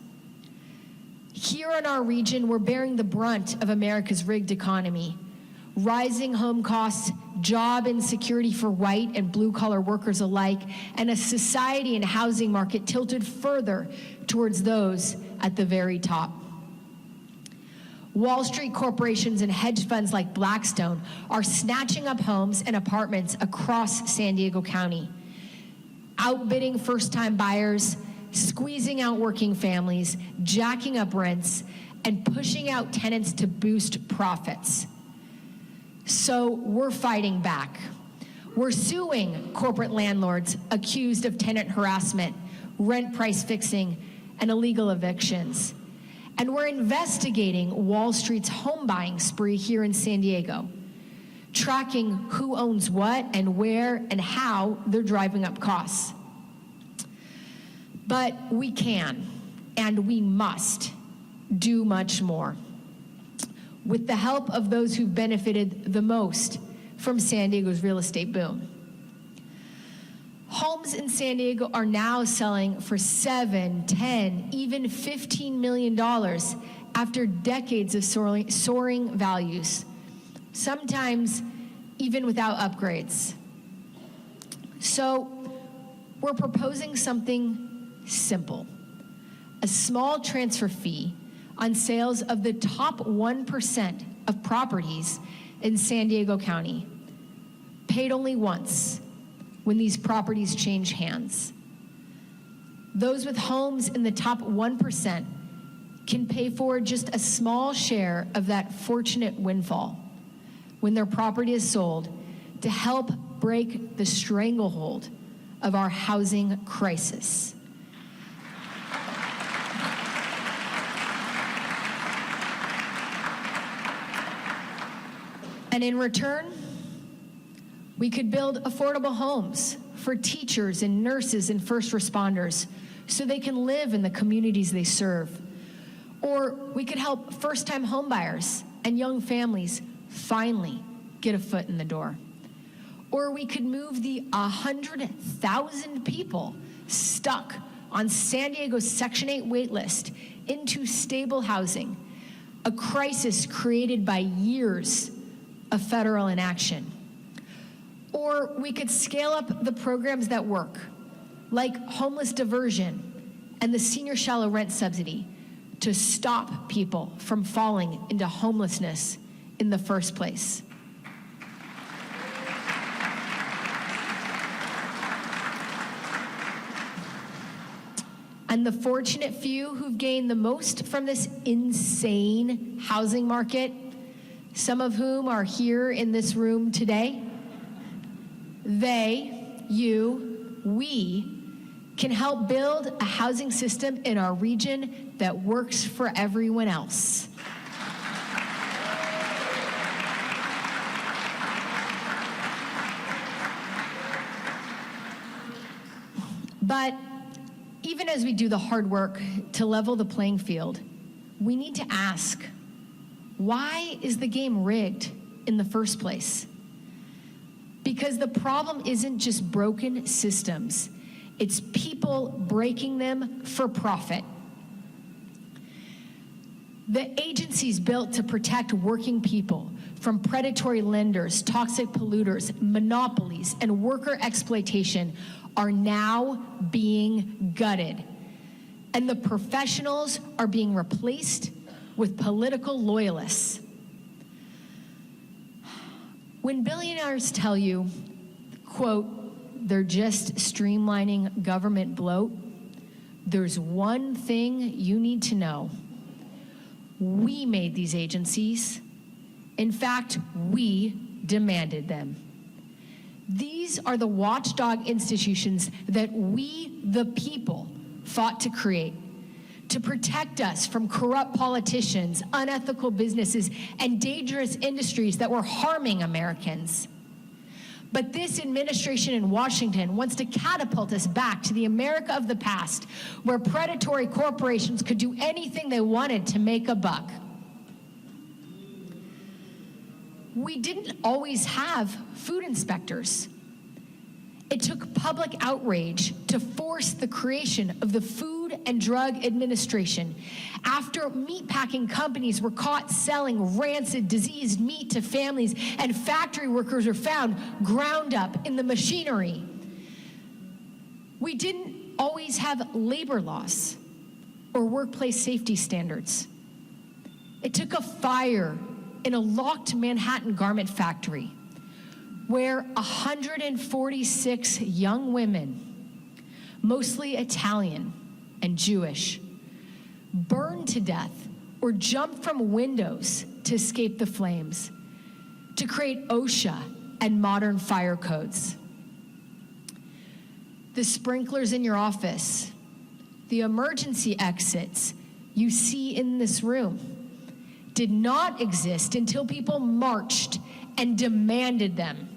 Here in our region, we're bearing the brunt of America's rigged economy. Rising home costs, job insecurity for white and blue-collar workers alike, and a society and housing market tilted further towards those at the very top. Wall Street corporations and hedge funds like Blackstone are snatching up homes and apartments across San Diego County, outbidding first-time buyers, squeezing out working families, jacking up rents, and pushing out tenants to boost profits. So we're fighting back. We're suing corporate landlords accused of tenant harassment, rent price fixing, and illegal evictions. And we're investigating Wall Street's home buying spree here in San Diego, tracking who owns what and where and how they're driving up costs. But we can, and we must, do much more, with the help of those who've benefited the most from San Diego's real estate boom. Homes in San Diego are now selling for $7, $10, even $15 million after decades of soaring values, sometimes even without upgrades. So we're proposing something simple, a small transfer fee on sales of the top 1% of properties in San Diego County, paid only once when these properties change hands. Those with homes in the top 1% can pay for just a small share of that fortunate windfall when their property is sold to help break the stranglehold of our housing crisis. And in return, we could build affordable homes for teachers and nurses and first responders so they can live in the communities they serve. Or we could help first-time homebuyers and young families finally get a foot in the door. Or we could move the 100,000 people stuck on San Diego's Section 8 waitlist into stable housing, a crisis created by years of federal inaction. Or we could scale up the programs that work, like homeless diversion and the senior shallow rent subsidy, to stop people from falling into homelessness in the first place. And the fortunate few who've gained the most from this insane housing market, some of whom are here in this room today, they, you, we can help build a housing system in our region that works for everyone else. But even as we do the hard work to level the playing field, we need to ask, why is the game rigged in the first place? Because the problem isn't just broken systems, it's people breaking them for profit. The agencies built to protect working people from predatory lenders, toxic polluters, monopolies, and worker exploitation are now being gutted. And the professionals are being replaced with political loyalists. When billionaires tell you, quote, they're just streamlining government bloat, there's one thing you need to know. We made these agencies. In fact, we demanded them. These are the watchdog institutions that we, the people, fought to create to protect us from corrupt politicians, unethical businesses, and dangerous industries that were harming Americans. But this administration in Washington wants to catapult us back to the America of the past, where predatory corporations could do anything they wanted to make a buck. We didn't always have food inspectors. It took public outrage to force the creation of the Food and Drug Administration after meatpacking companies were caught selling rancid, diseased meat to families and factory workers were found ground up in the machinery. We didn't always have labor laws or workplace safety standards. It took a fire in a locked Manhattan garment factory where 146 young women, mostly Italian and Jewish, burned to death or jumped from windows to escape the flames, to create OSHA and modern fire codes. The sprinklers in your office, the emergency exits you see in this room, did not exist until people marched and demanded them.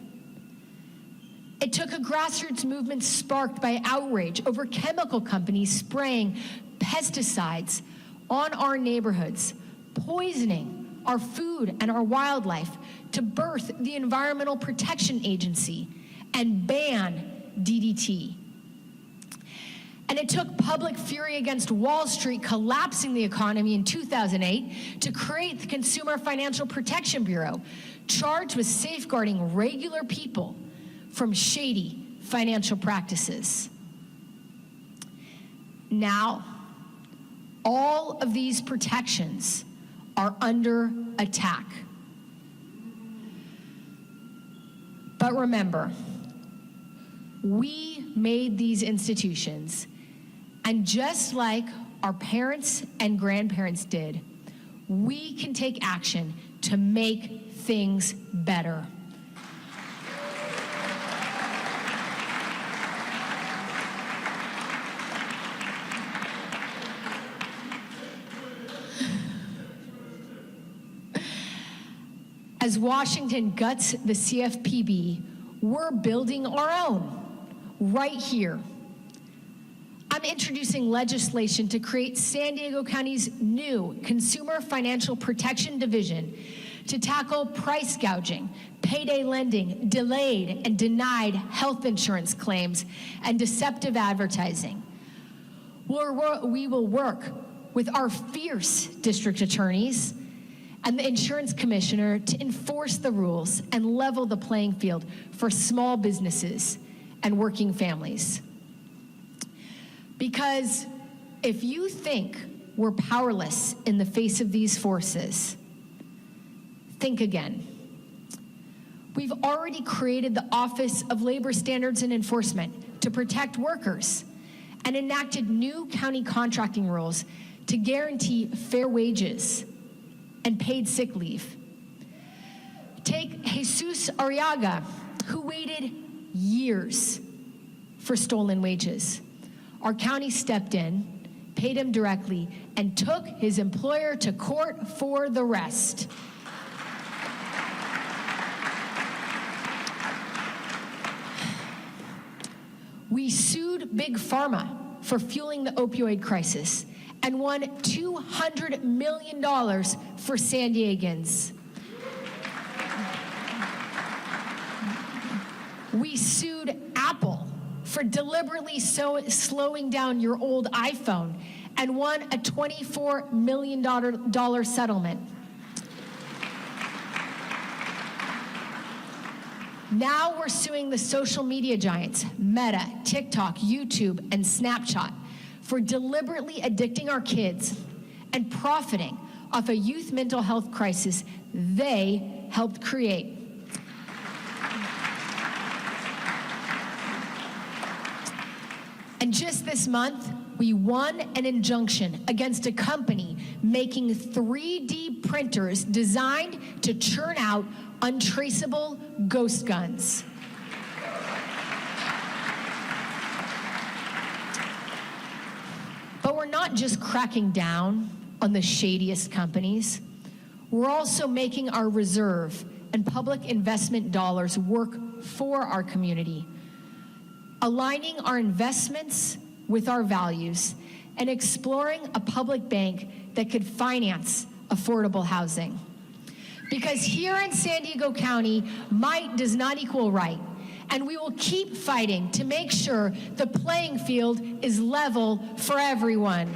It took a grassroots movement sparked by outrage over chemical companies spraying pesticides on our neighborhoods, poisoning our food and our wildlife, to birth the Environmental Protection Agency and ban DDT. And it took public fury against Wall Street collapsing the economy in 2008 to create the Consumer Financial Protection Bureau, charged with safeguarding regular people from shady, financial practices. Now, All of these protections are under attack. But remember, we made these institutions, and just like our parents and grandparents did, we can take action to make things better. As Washington guts the CFPB, we're building our own right here. I'm introducing legislation to create San Diego County's new Consumer Financial Protection Division to tackle price gouging, payday lending, delayed and denied health insurance claims, and deceptive advertising. We will work with our fierce district attorneys and the insurance commissioner to enforce the rules and level the playing field for small businesses and working families. Because if you think we're powerless in the face of these forces, think again. We've already created the Office of Labor Standards and Enforcement to protect workers and enacted new county contracting rules to guarantee fair wages and paid sick leave. Take Jesus Arriaga, who waited years for stolen wages. Our county stepped in, paid him directly, and took his employer to court for the rest. We sued Big Pharma for fueling the opioid crisis and won $200 million for San Diegans. We sued Apple for deliberately slowing down your old iPhone and won a $24 million settlement. Now we're suing the social media giants, Meta, TikTok, YouTube, and Snapchat, for deliberately addicting our kids and profiting off a youth mental health crisis they helped create. And just this month, we won an injunction against a company making 3D printers designed to churn out untraceable ghost guns. But we're not just cracking down on the shadiest companies. We're also making our reserve and public investment dollars work for our community, aligning our investments with our values, and exploring a public bank that could finance affordable housing. Because here in San Diego County, might does not equal right, and we will keep fighting to make sure the playing field is level for everyone.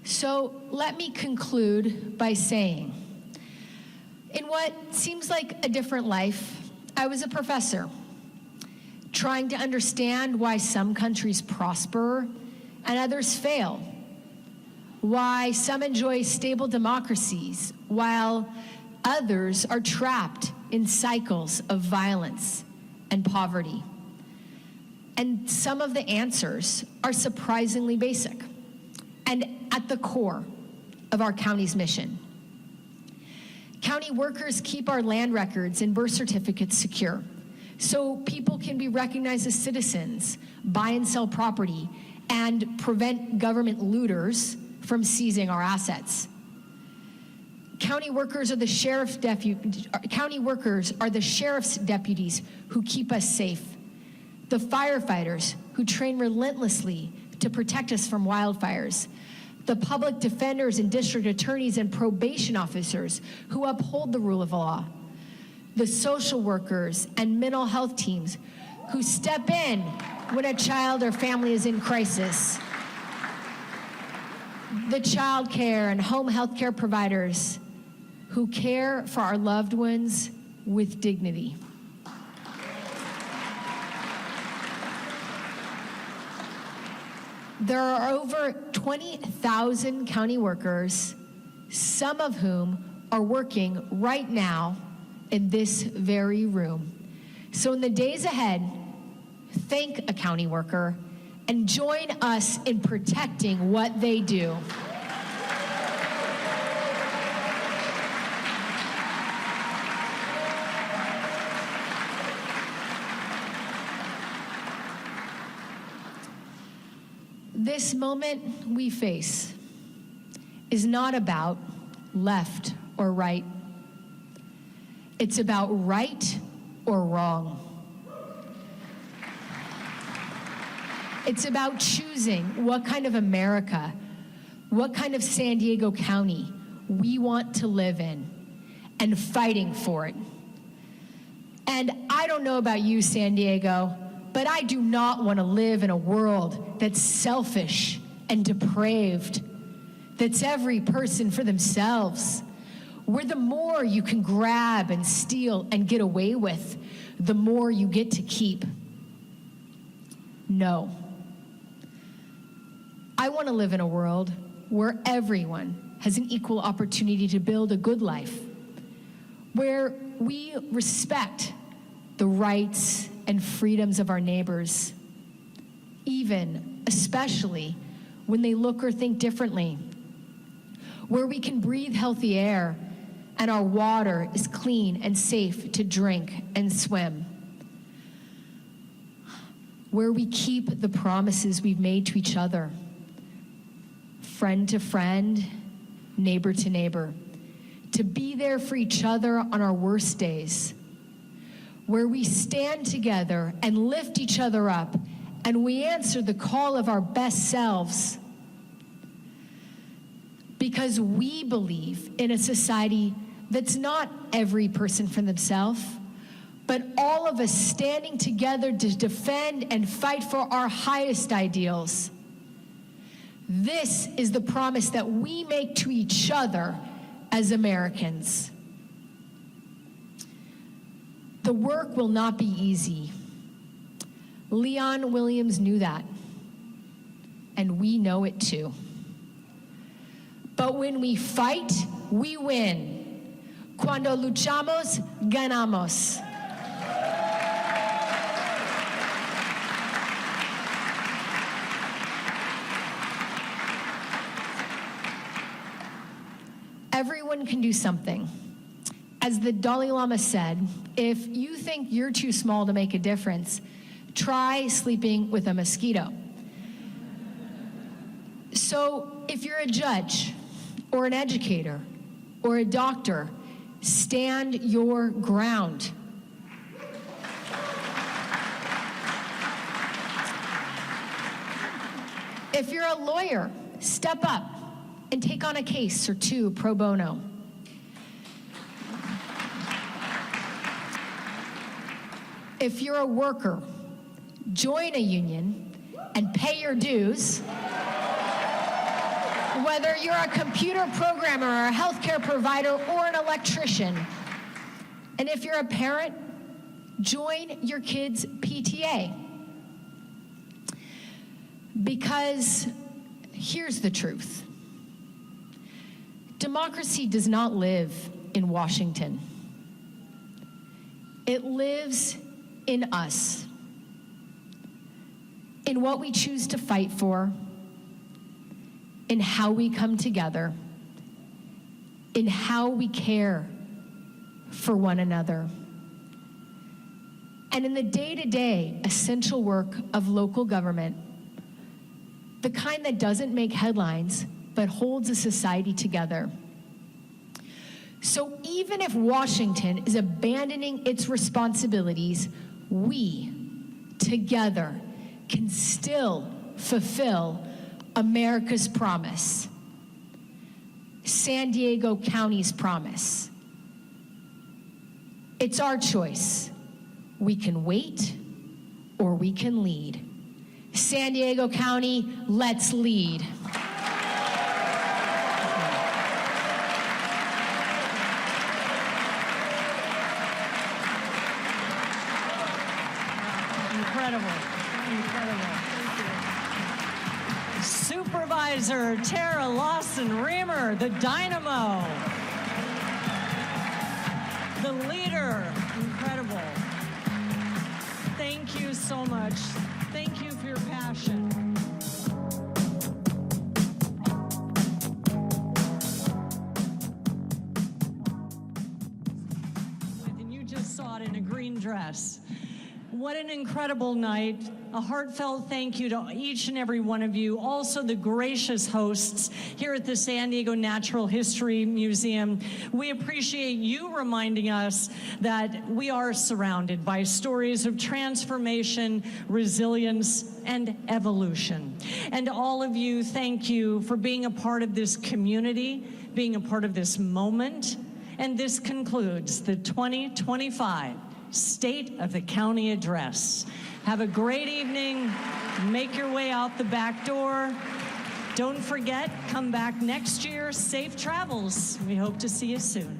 So let me conclude by saying, in what seems like a different life, I was a professor, trying to understand why some countries prosper and others fail, why some enjoy stable democracies while others are trapped in cycles of violence and poverty. And some of the answers are surprisingly basic and at the core of our county's mission. County workers keep our land records and birth certificates secure so people can be recognized as citizens, buy and sell property, and prevent government looters from seizing our assets. County workers are the sheriff's deputies who keep us safe, the firefighters who train relentlessly to protect us from wildfires, the public defenders and district attorneys and probation officers who uphold the rule of law, the social workers and mental health teams who step in when a child or family is in crisis, the child care and home health care providers who care for our loved ones with dignity. There are over 20,000 county workers, some of whom are working right now in this very room. So in the days ahead, thank a county worker and join us in protecting what they do. This moment we face is not about left or right. It's about right or wrong. It's about choosing what kind of America, what kind of San Diego County we want to live in and fighting for it. And I don't know about you, San Diego, but I do not want to live in a world that's selfish and depraved, that's every person for themselves, where the more you can grab and steal and get away with, the more you get to keep. No. I want to live in a world where everyone has an equal opportunity to build a good life, where we respect the rights and freedoms of our neighbors, even, especially, when they look or think differently, where we can breathe healthy air and our water is clean and safe to drink and swim, where we keep the promises we've made to each other, friend to friend, neighbor to neighbor, to be there for each other on our worst days, where we stand together and lift each other up and we answer the call of our best selves, because we believe in a society that's not every person for themselves, but all of us standing together to defend and fight for our highest ideals. This is the promise that we make to each other as Americans. The work will not be easy. Leon Williams knew that, and we know it too. But when we fight, we win. Cuando luchamos, ganamos. Everyone can do something. As the Dalai Lama said, if you think you're too small to make a difference, try sleeping with a mosquito. So if you're a judge or an educator or a doctor, stand your ground. If you're a lawyer, step up and take on a case or two pro bono. If you're a worker, join a union and pay your dues. Whether you're a computer programmer or a healthcare provider or an electrician. And if you're a parent, join your kids' PTA. Because here's the truth. Democracy does not live in Washington. It lives in us, in what we choose to fight for, in how we come together, in how we care for one another, and in the day-to-day essential work of local government, the kind that doesn't make headlines but holds a society together. So even if Washington is abandoning its responsibilities, we, together, can still fulfill America's promise, San Diego County's promise. It's our choice. We can wait or we can lead. San Diego County, let's lead. Incredible. Supervisor Terra Lawson-Remer, the dynamo, the leader, incredible. Thank you so much. Thank you for your passion. And you just saw it in a green dress. What an incredible night. A heartfelt thank you to each and every one of you. Also the gracious hosts here at the San Diego Natural History Museum. We appreciate you reminding us that we are surrounded by stories of transformation, resilience, and evolution. And all of you, thank you for being a part of this community, being a part of this moment. And this concludes the 2025 State of the County Address. Have a great evening. Make your way out the back door. Don't forget, come back next year. Safe travels. We hope to see you soon.